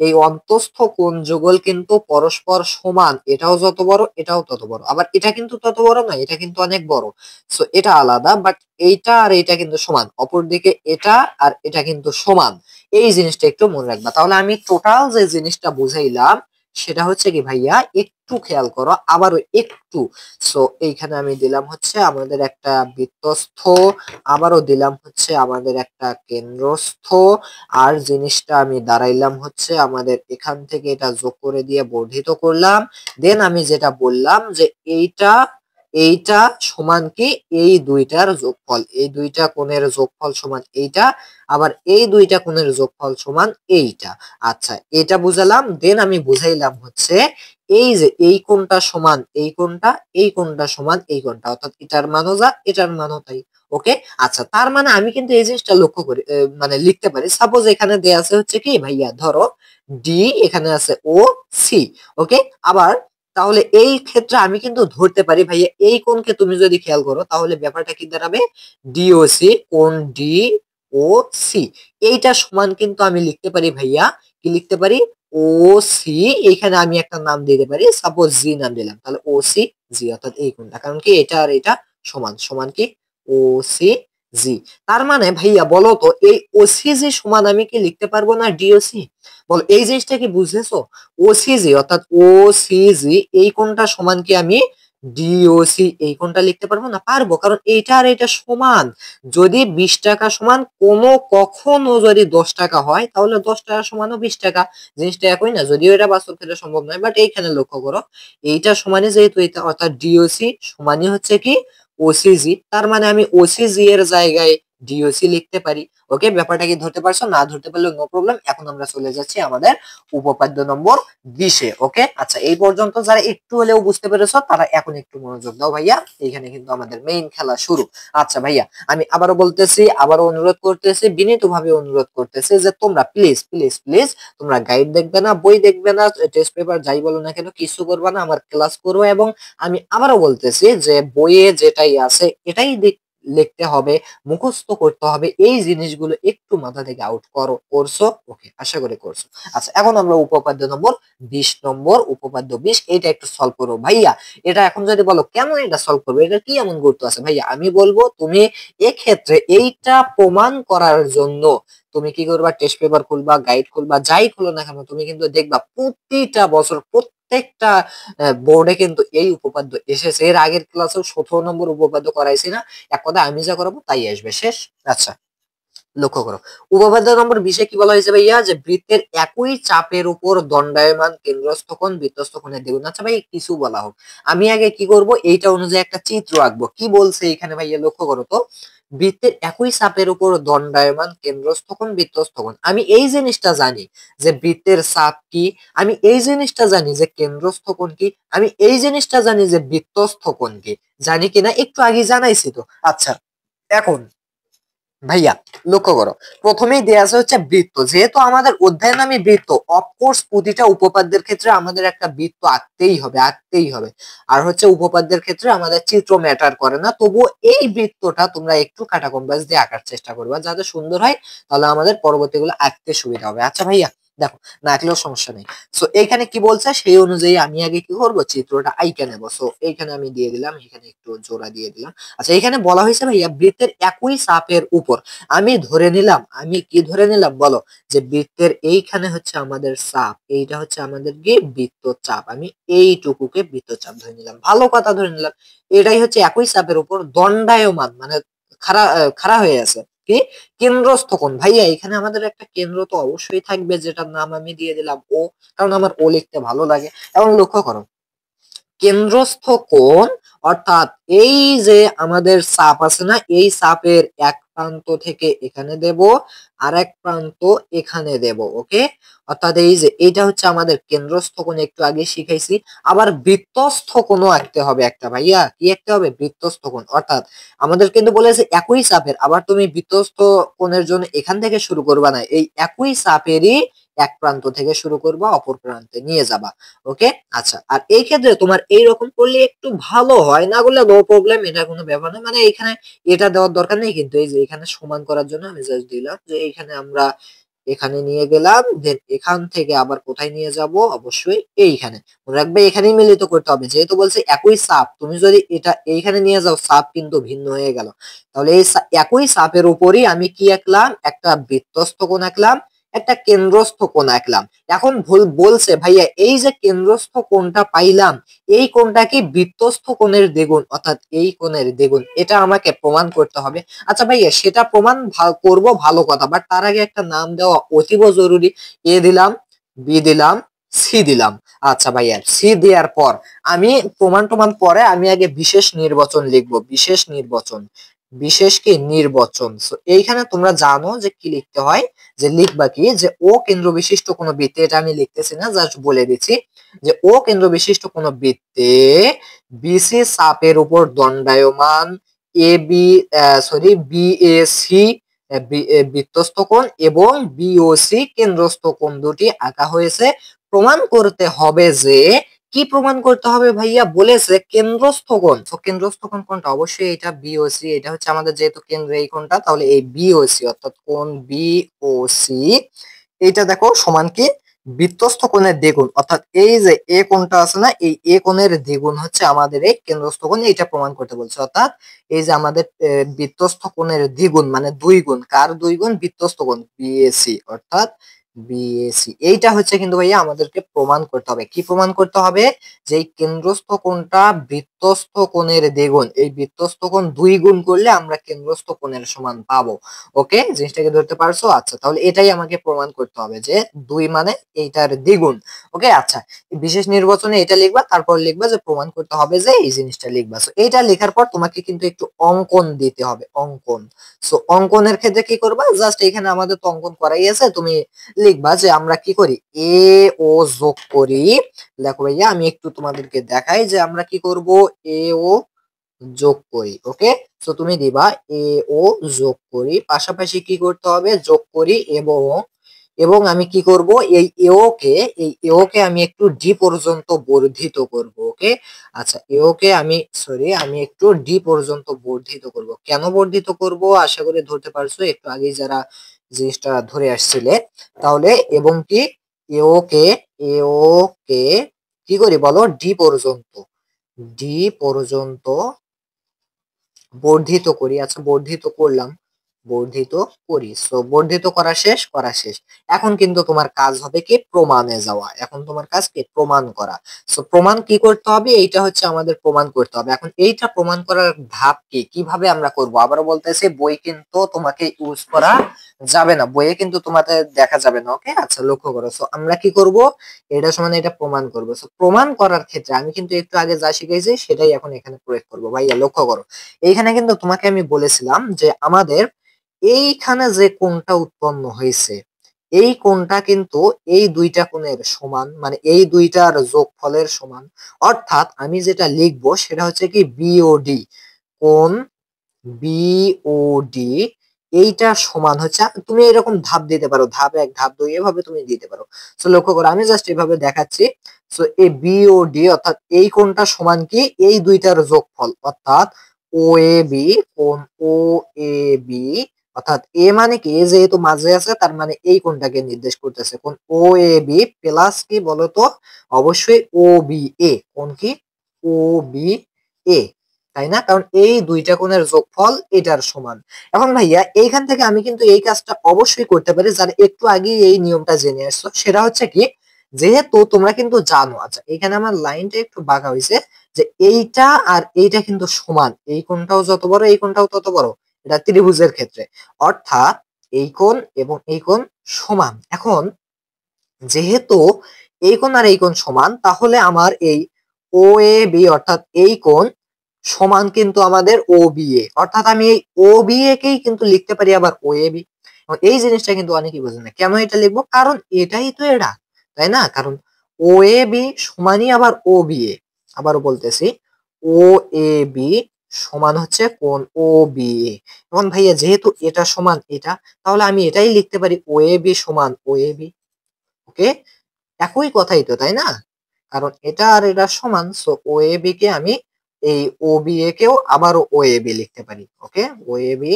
এই অন্তস্থ কোণ যুগল কিন্তু পরস্পর সমান। এটাও যত বড় এটাও তত বড়, আবার এটা কিন্তু তত বড় না, এটা কিন্তু অনেক বড়। সো এটা আলাদা, বাট এইটা আর এইটা কিন্তু সমান। অপরদিকে এটা আর এটা কিন্তু সমান। এই জিনিসটা একটু মনে রাখবা। তাহলে আমি টোটাল যে জিনিসটা বুঝাইলাম, সেটা হচ্ছে কি ভাইয়া, একটু খেয়াল করো, আবারও একটু। সো এইখানে আমি দিলাম হচ্ছে আমাদের একটা বৃত্তস্থ, আবারও দিলাম হচ্ছে আমাদের একটা কেন্দ্রস্থ, আর জিনিসটা আমি দাঁড়াইলাম হচ্ছে আমাদের এখান থেকে এটা যোগ করে দিয়ে বর্ধিত করলাম। দেন আমি যেটা বললাম যে এইটা এইটা সমান কি, এই দুইটার যোগফল, এই দুইটা কোণের যোগফল সমান এইটা, আবার এই দুইটা কোণের যোগফল সমান এইটা। আচ্ছা, এটা বুঝালাম। দেন আমি বুঝাইলাম হচ্ছে এই যে এই কোণটা সমান এই কোণটা, এই কোণটা সমান এই কোণটা, অর্থাৎ এটার মানও যা এটার মানও তাই। ওকে, আচ্ছা, তার মানে আমি কিন্তু এই জিনিসটা লক্ষ্য করি, মানে লিখতে পারি। সাপোজ এখানে দেয়া আছে হচ্ছে কি ভাইয়া, ধরো ডি, এখানে আছে ও সি। ওকে, আবার তাহলে এই ক্ষেত্রে আমি কিন্তু ধরতে পারি ভাইয়া, এই কোণকে তুমি যদি খেয়াল করো তাহলে ব্যাপারটা কি দাঁড়াবে, ডিওসি, কোণ ডি ও সি, এইটা সমান কিন্তু আমি লিখতে পারি ভাইয়া, কি লিখতে পারি, ও সি। এখানে আমি একটা নাম দিতে পারি, সাপোজ জি নাম দিলাম, তাহলে ও সি জি, অর্থাৎ এই কোণটা, কারণ কি এটা আর এটা সমান, সমান কি ও সি জি। তার মানে ভাইয়া বলো তো, এই ও সি জি সমান আমি কি লিখতে পারবো না ডিওসি? বলো, এই জিনিসটা কি বুঝেছো? ও সি জি অর্থাৎ ও সি জি, এই কোণটা সমান কি আমি ডিওসি এই কোণটা লিখতে পারবো না? পারবো, কারণ এইটা আর এটা সমান। যদি 20 টাকা সমান কোনো কখনো যদি 10 টাকা হয়, তাহলে 10 টাকা সমানও 20 টাকা, জিনিসটা একই না? যদিও এটা বাস্তব ক্ষেত্রে সম্ভব নয়, বাট এইখানে লক্ষ্য করো, এইটা সমানই যেহেতু এটা, অর্থাৎ ডিওসি সমানই হচ্ছে কি ওসিজি, তার মানে আমি ওসিজি এর জায়গায় ডিওসি লিখতে পারি। ওকে, ব্যাপারটা কি ধরতে পারছো? না ধরতে পারলে নো প্রবলেম। এখন আমরা চলে যাচ্ছি আমাদের উপপাদ্য নম্বর 20-এ। ওকে, আচ্ছা, এই পর্যন্ত যারা একটু হলেও বুঝতে পেরেছো তারা এখন একটু মনোযোগ দাও ভাইয়া, এইখানে কিন্তু আমাদের মেইন খেলা শুরু। আচ্ছা ভাইয়া, আমি আবারও বলতেছি, আবারও অনুরোধ করতেছি, বিনীতভাবে অনুরোধ করতেছি যে তোমরা প্লিজ প্লিজ প্লিজ তোমরা গাইড দেখবে না, বই দেখবে না, টেস্ট পেপার যাই বলো না কেন কিছু করবে না, আমার ক্লাস করো। এবং আমি আবারও বলতেছি যে বইয়ে যেটাই আছে এটাই লিখতে হবে, মুখস্থ করতে হবে, এই জিনিসগুলো একটু মাথা থেকে আউট করো। করছো? ওকে, আশা করি করছো। আচ্ছা, এখন আমরা উপপাদ্য নম্বর 20 নম্বর, উপপাদ্য 20, এটা একটু সলভ করো ভাইয়া। এটা এখন যদি বলো কেন এটা সলভ করবে, এটা কি এমন গুরুত্ব আছে ভাইয়া, আমি বলবো তুমি এক্ষেত্রে এইটা প্রমাণ করার জন্য তুমি কি করবা, টেস্ট পেপার খুলবা, গাইড খুলবা, যাই খুলো না কেন, তুমি কিন্তু দেখবা প্রতিটা বছর প্রত্যেকটা বোর্ডে কিন্তু এই উপপাদ্য এসেছে। এর আগের ক্লাসেও 17 নম্বর উপপাদ্য করাইছি না? এক কথা আমি যা করাবো তাই আসবে, শেষ। আচ্ছা, লক্ষ্য করো, উপপাদ্য নম্বর 20-এ কি বলা হয়েছে ভাইয়া, যে বৃত্তের একই চাপের উপর দণ্ডায়মান কেন্দ্রস্থ কোণ বৃত্তস্থ কোণের দ্বিগুণ। আচ্ছা ভাই, কিছু বলা হোক, আমি আগে কি করব, এইটা অনুযায়ী একটা চিত্র আঁকবো। কি বলছে এখানে ভাইয়া, লক্ষ্য করো তো, বৃত্তের একই চাপের উপর দণ্ডায়মান কেন্দ্রস্থ কোণ বৃত্তস্থ কোণ। আমি এই জিনিসটা জানি যে বৃত্তের চাপ কি, আমি এই জিনিসটা জানি যে কেন্দ্রস্থ কোণ কি, আমি এই জিনিসটা জানি যে বৃত্তস্থ কোণ কি। জানি কিনা একটু আগে জানাইছি তো। আচ্ছা, এখন ভাইয়া লক্ষ্য করো, প্রথমেই দেয়া আছে হচ্ছে বৃত্ত, যেহেতু আমাদের অধ্যায়ের নামই বৃত্ত, অফকোর্স প্রতিটা উপপাদ্যের ক্ষেত্রে আমাদের একটা বৃত্ত আঁকতেই হবে, আঁকতেই হবে। আর হচ্ছে উপপাদ্যের ক্ষেত্রে আমাদের চিত্র ম্যাটার করে না, তবুও এই বৃত্তটা তোমরা একটু কাটা কম্পাস দিয়ে আঁকার চেষ্টা করবা, যাতে সুন্দর হয়, তাহলে আমাদের পরবর্তীগুলো আঁকতে সুবিধা হবে। আচ্ছা ভাইয়া, দেখো, না আঁকলেও সমস্যা নেই। সো এইখানে কি বলছে সেই অনুযায়ী আমি আগে কি করবো, চিত্রটা আইকা নেবো। সো এইখানে আমি দিয়ে দিলাম, এখানে একটু জোড়া দিয়ে দিলাম। আচ্ছা, এখানে বলা হয়েছে ভাইয়া বৃত্তের একই চাপের উপর, আমি ধরে নিলাম, আমি কি ধরে নিলাম বলো, যে বৃত্তের এইখানে হচ্ছে আমাদের চাপ, এইটা হচ্ছে আমাদের কি বৃত্তচাপ, আমি এইটুকুকে বৃত্তচাপ ধরে নিলাম, ভালো কথা ধরে নিলাম। এটাই হচ্ছে একই চাপের উপর দণ্ডায়মান, মানে খাড়া খাড়া হয়ে আছে কি কেন্দ্রস্থ কোণ। ভাইয়া এখানে আমাদের একটা কেন্দ্র তো অবশ্যই থাকবে, যেটার নাম আমি দিয়ে দিলাম ও, কারণ আমার ও লিখতে ভালো লাগে। এবং লক্ষ্য করো, কেন্দ্রস্থ কোণ অর্থাৎ এই যে আমাদের চাপ আছে না, এই চাপের এক প্রান্ত থেকে এখানে দেব, আর এক প্রান্ত এখানে দেব। ওকে, অর্থাৎ এই যে এইটা হচ্ছে আমাদের কেন্দ্রস্থ কোণ, একটু আগে শিখাইছি। আবার বৃত্তস্থ কোণও আঁকতে হবে একটা ভাইয়া, কি আঁকতে হবে, বৃত্তস্থ কোণ। অর্থাৎ আমাদের কিন্তু বলেছে একই চাপের, আবার তুমি বৃত্তস্থ কোণের জন্য এখান থেকে শুরু করবা না, এই একই চাপেরই এক প্রান্ত থেকে শুরু করবা, অপর প্রান্তে নিয়ে যাবা। ওকে, আচ্ছা, আর এই ক্ষেত্রে তোমার এইরকম করলে একটু ভালো হয়, না করলে নো প্রবলেম, এটা কোনো ব্যাপার না। মানে এখানে এটা দেওয়ার দরকার নেই, কিন্তু এই যে এখানে সমান করার জন্য আমি জাস্ট দিলাম যে এইখানে আমরা এখানে নিয়ে গেলাম, দেন এখান থেকে আবার কোথায় নিয়ে যাব, অবশ্যই এইখানে। মনে রাখবে এখানেই মিলিত করতে হবে, যেহেতু বলছে একই চাপ, তুমি যদি এটা এইখানে নিয়ে যাও চাপ কিন্তু ভিন্ন হয়ে গেল। তাহলে এই একই চাপের উপরই আমি কি আঁকলাম, একটা বৃত্তস্থ কোণ আঁকলাম, একটা কেন্দ্রস্থ কোণ আঁকলাম। এখন বলছে ভাইয়া এই যে কেন্দ্রস্থ কোণটা পাইলাম, এই কোণটা কি বৃত্তস্থ কোণের দ্বিগুণ, অর্থাৎ এই কোণের দ্বিগুণ, এটা আমাকে প্রমাণ করতে হবে। আচ্ছা ভাইয়া সেটা প্রমাণ করব, ভালো কথা, বাট তার আগে একটা নাম দেওয়া অতীব জরুরি। এ দিলাম, বি দিলাম, সি দিলাম। আচ্ছা ভাইয়া সি দেওয়ার পর আমি প্রমাণ পরে আমি আগে বিশেষ নির্বাচন লিখবো, বিশেষ নির্বাচন, বিশেষ কি নির্বাচন। এইখানে তোমরা জানো যে কি লিখতে হয়, যে লিখবা কি, যে ও কেন্দ্র বিশিষ্ট কোনো বৃত্তে, এটা আমি লিখতেছি না, জাস্ট বলে দিচ্ছি, যে ও কেন্দ্র বিশিষ্ট কোনো বৃত্তে বিসি চাপের উপর দণ্ডায়মান, A B sorry B A C বৃত্তস্থ কোণ এবং বিওসি কেন্দ্রস্থ কোণ দুটি আঁকা হয়েছে। প্রমাণ করতে হবে যে, কি প্রমাণ করতে হবে ভাইয়া, বলেছে কেন্দ্রস্থ কোণ। তো কেন্দ্রস্থ কোণ কোনটা, অবশ্যই এটা বিওসি, এটা হচ্ছে আমাদের যেহেতু কেন্দ্র এই কোণটা, তাহলে এই বিওসি অর্থাৎ কোণ বিওসি এইটা দেখো সমান কি বৃত্তস্থ কোণের দ্বিগুণ, অর্থাৎ এই যে এ কোণটা আছে না, এই এ কোণের দ্বিগুণ হচ্ছে আমাদের এই কেন্দ্রস্থ কোণ, এইটা প্রমাণ করতে বলছে। অর্থাৎ এই যে আমাদের বৃত্তস্থ কোণের দ্বিগুণ মানে দুই গুণ, কার দুই গুণ, বৃত্তস্থ কোণ বিএসি, অর্থাৎ বিএসি, এইটা হচ্ছে কিন্তু ভাইয়া আমাদেরকে প্রমাণ করতে হবে। কি প্রমাণ করতে হবে, যে এই কেন্দ্রস্থ কোণটা বৃত্তস্থ কোণের দ্বিগুণ, এই বৃত্তস্থ কোণ দুই গুণ করলে আমরা কেন্দ্রস্থ কোণের সমান পাবো। ওকে, জিনিসটাকে ধরতে পারছো? আচ্ছা তাহলে এটাই আমাকে প্রমাণ করতে হবে, যে দুই মানে এইটার দ্বিগুণ। ওকে, আচ্ছা বিশেষ নির্বাচনে এটা লিখবা, তারপর লিখবা যে প্রমাণ করতে হবে যে এই জিনিসটা লিখবা। সো এইটা লেখার পর তোমাকে কিন্তু একটু অঙ্কন দিতে হবে, অঙ্কন। সো অঙ্কনের ক্ষেত্রে কি করবা, জাস্ট এখানে আমাদের তো অঙ্কন করাই আছে, তুমি লিখবা যে আমরা কি করি, এ ও যোগ করি। দেখো ভাইয়া আমি একটু তোমাদেরকে দেখাই যে আমরা কি করব, এ ও যোগ করি। ওকে, তো তুমি দিবা এ ও যোগ করি, পাশাপাশি কি করতে হবে, যোগ করি, এবং আমি কি করব, এই এও কে আমি একটু ডি পর্যন্ত বর্ধিত করব। ওকে, আচ্ছা এও কে আমি আমি একটু ডি পর্যন্ত বর্ধিত করব। কেন বর্ধিত করব, আশা করি ধরতে পারছো একটু আগে যারা জিনিসটা ধরে আসছিলে। তাহলে এবং কি এও কে কি করি বলো, ডি পর্যন্ত, ডি পর্যন্ত বর্ধিত করি। আচ্ছা বর্ধিত করলাম, বর্ধিত করি। সো বর্ধিত করা শেষ, করা শেষ। এখন কিন্তু তোমার কাজ হবে কি, প্রমাণে যাওয়া। এখন তোমার কাজ কি, প্রমাণ করা। সো প্রমাণ কি করতে হবে, এইটা হচ্ছে আমাদের প্রমাণ করতে হবে। এখন এইটা প্রমাণ করার ধাপ কি, কিভাবে আমরা করব, আবারও বলতেছি, বই কিন্তু তোমাকে ইউজ করা যাবে না, বইয়ে কিন্তু তোমাদের দেখা যাবে না। ওকে, আচ্ছা লক্ষ্য করো। সো আমরা কি করব, এটা সমান এটা প্রমাণ করব। সো প্রমাণ করার ক্ষেত্রে আমি কিন্তু একটু আগে যা শিখেছি সেটাই এখন এখানে প্রয়োগ করব। ভাইয়া লক্ষ্য করো, এইখানে কিন্তু তোমাকে আমি বলেছিলাম যে আমাদের এইখানে যে কোণটা উৎপন্ন হয়েছে, এই কোণটা কিন্তু এই দুইটা কোণের সমান, মানে এই দুইটার যোগফলের সমান। অর্থাৎ আমি যেটা লিখবো সেটা হচ্ছে কি বিওডি, কোণ বিওডি এইটা সমান হচ্ছে, তুমি এরকম ধাপ দিতে পারো, ধাপ এক ধাপ দুই এভাবে তুমি দিতে পারো। তো লক্ষ্য করো আমি জাস্ট এভাবে দেখাচ্ছি। সো এই বিওডি অর্থাৎ এই কোণটা সমান কি, এই দুইটার যোগফল, অর্থাৎ ও এ বি, কোণ ও এ বি, অর্থাৎ এ মানে কি, এ যেহেতু মাঝে আছে তার মানে এই কোণটাকে নির্দেশ করতেছে, কোণ ও এ বি প্লাস কি বলতো, অবশ্যই ও বি এ, কোণ কি ও বি এ, তাই না, কারণ এই দুইটা কোণের যোগফল এটার সমান। এখন ভাইয়া এইখান থেকে আমি কিন্তু এই কাজটা অবশ্যই করতে পারি, যারা একটু আগে এই নিয়মটা জেনে আসছো, সেটা হচ্ছে কি, যেহেতু তোমরা কিন্তু জানো, আচ্ছা এখানে আমার লাইনটা একটু বাঁকা হয়েছে, যে এইটা আর এইটা কিন্তু সমান, এই কোণটাও যত বড় এই কোণটাও তত বড়, এটা ত্রিভুজের ক্ষেত্রে। অর্থাৎ এই কোণ এবং এই কোণ সমান। এখন যেহেতু এই কোণ আর এই কোণ সমান, তাহলে আমার এই ও এ বি অর্থাৎ এই কোণ সমান কিন্তু আমাদের ও বি এ, অর্থাৎ আমি এই ও বি এ কেই কিন্তু লিখতে পারি আবার ও এ বি। এই জিনিসটা কিন্তু অনেকেই বোঝে না, কেন এটা লিখবো, কারণ এটাই তো এটা, তাই না, কারণ ও এ বি সমানই আবার ও বি এ। আবারও বলতেছি, ও এ বি সমান হচ্ছে কোণ ও বি এ। এখন ভাইয়া যেহেতু এটা সমান এটা, তাহলে আমি এটাই লিখতে পারি ও এ বি সমান ও এ বি। ওকে, একই কথাই তো, তাই না, কারণ এটা আর এটা সমান। সো ও এ বি কে আমি এই ও বি এ কেও আবারও ও এ বি লিখতে পারি। ওকে, ও এ বি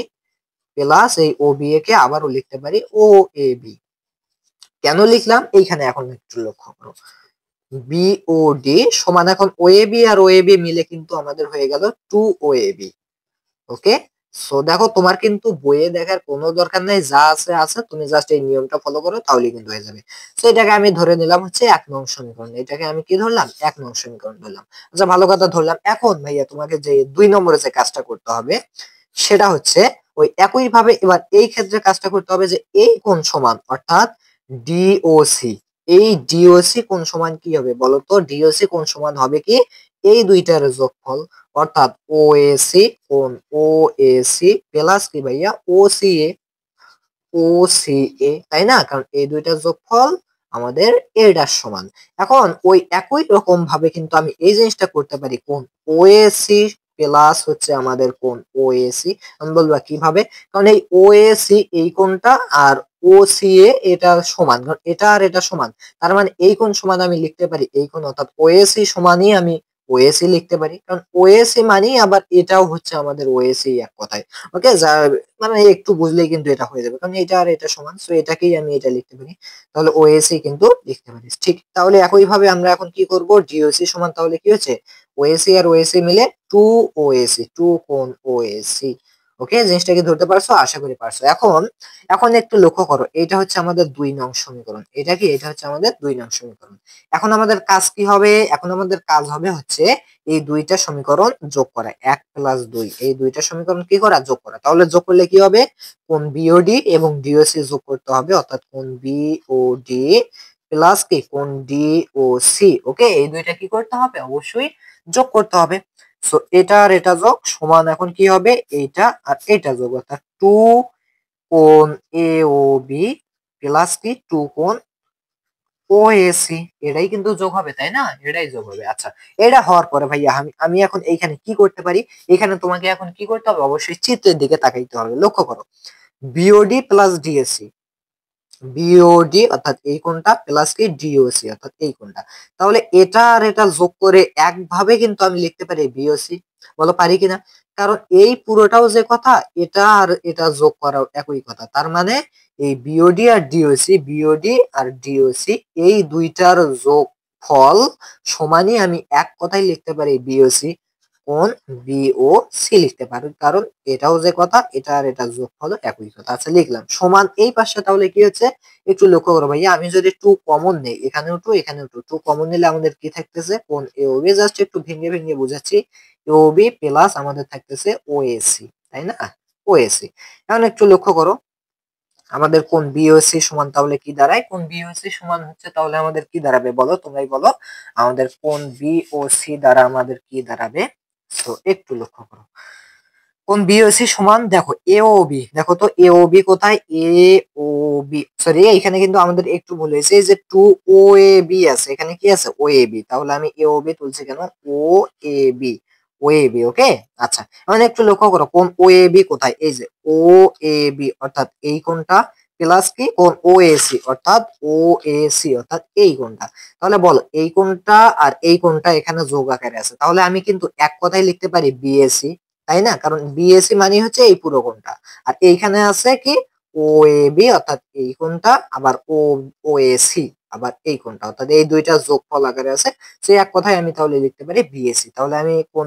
প্লাস এই ও বি এ কে আবারও লিখতে পারি ও এ বি। কেন লিখলাম এইখানে এখন একটু লক্ষ্য করো, বিওডি সমান, এখন ও A B R O A B মিলে কিন্তু আমাদের হয়ে গেল two O A B. Okay, so দেখো তোমার কিন্তু বইয়ে দেখার কোনো দরকার নাই, যা আছে আছে, তুমি জাস্ট এই নিয়মটা ফলো করো তাহলেই কিন্তু হয়ে যাবে। সো এটাকে আমি ধরে নিলাম হচ্ছে 1 নং সমীকরণ, এটাকে আমি কি ধরলাম 1 নং সমীকরণ ধরলাম। আচ্ছা ভালো কথা ধরলাম। এখন ভাইয়া তোমাকে যে 2 নম্বরে যে কাজটা করতে হবে সেটা হচ্ছে ওই একই ভাবে এবার এই ক্ষেত্রে কাজটা করতে হবে যে এই কোণ সমান অর্থাৎ ডিওসি, এই ডিওসি কোণ সমান কি হবে বলতো? ডিওসি কোণ সমান হবে কি এই দুইটার যোগফল, অর্থাৎ ওএসি কোণ ওএসি প্লাস কি ভাইয়া ওসিএ, ওসিএ, তাই না? কারণ এই দুইটার যোগফল আমাদের এটার সমান। এখন ওই একই রকম ভাবে কিন্তু আমি এই জিনিসটা করতে পারি কোণ ওএসি প্লাস হচ্ছে আমাদের কোণ ওএসি। আমি বলবো কিভাবে, কারণ এই ওএসি এই কোণটা আর ওসিএ এটা সমান, কারণ এটা আর এটা সমান, তার মানে এই কোণ সমান আমি লিখতে পারি এই কোণ, অর্থাৎ ওএসি সমানই আমি ওএসি লিখতে পারি, কারণ ওএসি মানেই আবার এটাও হচ্ছে আমাদের ওএসি এক কথায়। ওকে, যা মানে একটু বুঝলেই কিন্তু এটা হয়ে যাবে, কারণ এটা আর এটা সমান, সো এটাকেই আমি এটা লিখতে পারি, তাহলে ওএসি কিন্তু লিখতে পারি। ঠিক তাহলে একই ভাবে আমরা এখন কি করব, ডিওসি সমান তাহলে কি হচ্ছে ওএসি আর ওএসি মিলে 2 ওএসি, 2 কোণ ওএসি। ওকে, জিনিসটা কি ধরতে পারছো? আশা করি পারছো। এখন এখন একটু লক্ষ্য করো, এটা হচ্ছে আমাদের 2 নং সমীকরণ, এটা কি, এটা হচ্ছে আমাদের 2 নং সমীকরণ। এখন আমাদের কাজ কি হবে? এখন আমাদের কাজ হবে হচ্ছে এই দুইটা সমীকরণ যোগ করা, 1 + 2, এই দুইটা সমীকরণ কি করা, যোগ করা। তাহলে যোগ করলে কি হবে, কোণ বিওডি এবং ডিওসি যোগ করতে হবে, অর্থাৎ কোণ বিওডি প্লাস কি কোণ ডিওসি। ওকে, এই দুইটা কি করতে হবে, অবশ্যই যোগ করতে হবে। সো এটা আর এটা যোগ সমান এখন কি হবে, এইটা আর এটা যোগ, অর্থাৎ 2 কোণ এ ও বি প্লাস কি 2 কোণ ওএসি, এটাই কিন্তু যোগ হবে, তাই না? এটাই যোগ হবে। আচ্ছা, এটা হওয়ার পরে ভাইয়া আমি আমি এখন এইখানে কি করতে পারি, এখানে তোমাকে এখন কি করতে হবে, অবশ্যই চিত্রের দিকে তাকাইতে হবে। লক্ষ্য করো, বিওডি প্লাস ডিএসসি, বিওডি অর্থাৎ এই কোণটা প্লাস কি ডিওসি অর্থাৎ এই কোণটা, তাহলে এটা আর এটা যোগ করে একভাবে কিন্তু আমি লিখতে পারি বিওসি। বলো পারি কিনা? কারণ এই পুরোটাও যে কথা, এটা আর এটা যোগ করাও একই কথা, তার মানে এই বিওডি আর ডিওসি, বিওডি আর ডিওসি এই দুইটার যোগ ফল সমানই আমি এক কথায় লিখতে পারি বিওসি, কোণ বিওসি লিখতে পারি, কারণ এটাও যে কথা, এটা আর এটা যোগফল একই কথা। আচ্ছা লিখলাম সমান এই পাশে, তাহলে কি হচ্ছে একটু লক্ষ্য করো ভাইয়া, আমি যদি 2 কমন নেই, এখানেও 2 এখানেও 2, 2 কমন নিলে আমাদের কি থাকতেছে, কোণ এওবি, জাস্ট একটু ভেঙে ভেঙে বুঝাচ্ছি, এওবি প্লাস আমাদের থাকতেছে ওএসি, তাই না? ওএসি। এখন একটু লক্ষ্য করো, আমাদের কোণ বিওসি সমান তাহলে কি দাঁড়ায়, কোণ বিওসি সমান হচ্ছে তাহলে আমাদের কি দাঁড়াবে বলো, তোমরাই বলো, আমাদের কোণ বিওসি দ্বারা আমাদের কি দাঁড়াবে। তো একটু লক্ষ্য করো, কোণ বিওসি সমান দেখো এ ও বি, দেখো তো এ ও বি কোথায়, এ ও বি, সরি এখানে কিন্তু আমাদের একটু ভুল হয়েছে, এই যে 2 ও এ বি আছে, এখানে কি আছে ও এ বি, তাহলে আমি এ ও বি তুলছি কেন, ও A B, O A B. ওকে, আচ্ছা এখন একটু লক্ষ্য করো, কোণ ও এ বি কোথায়, এই যে ও এ বি অর্থাৎ এই কোণটা প্লাস কি কোণ ও এ সি অর্থাৎ ও এ সি অর্থাৎ এই কোণটা, তাহলে বলো এই কোণটা আর এই কোণটা এখানে যোগ আকারে আছে, তাহলে আমি কিন্তু এক কথায় লিখতে পারি বিএসি, তাই না? কারণ বিএসি মানে হচ্ছে এই পুরো কোণটা, আর এইখানে আছে কি ও এ বি অর্থাৎ এই কোণটা, আবার ও এ সি আবার এই কোণটা, অর্থাৎ এই দুইটা যোগফল আকারে আছে, সেই এক কথায় আমি তাহলে লিখতে পারি বিএসি। তাহলে আমি কোণ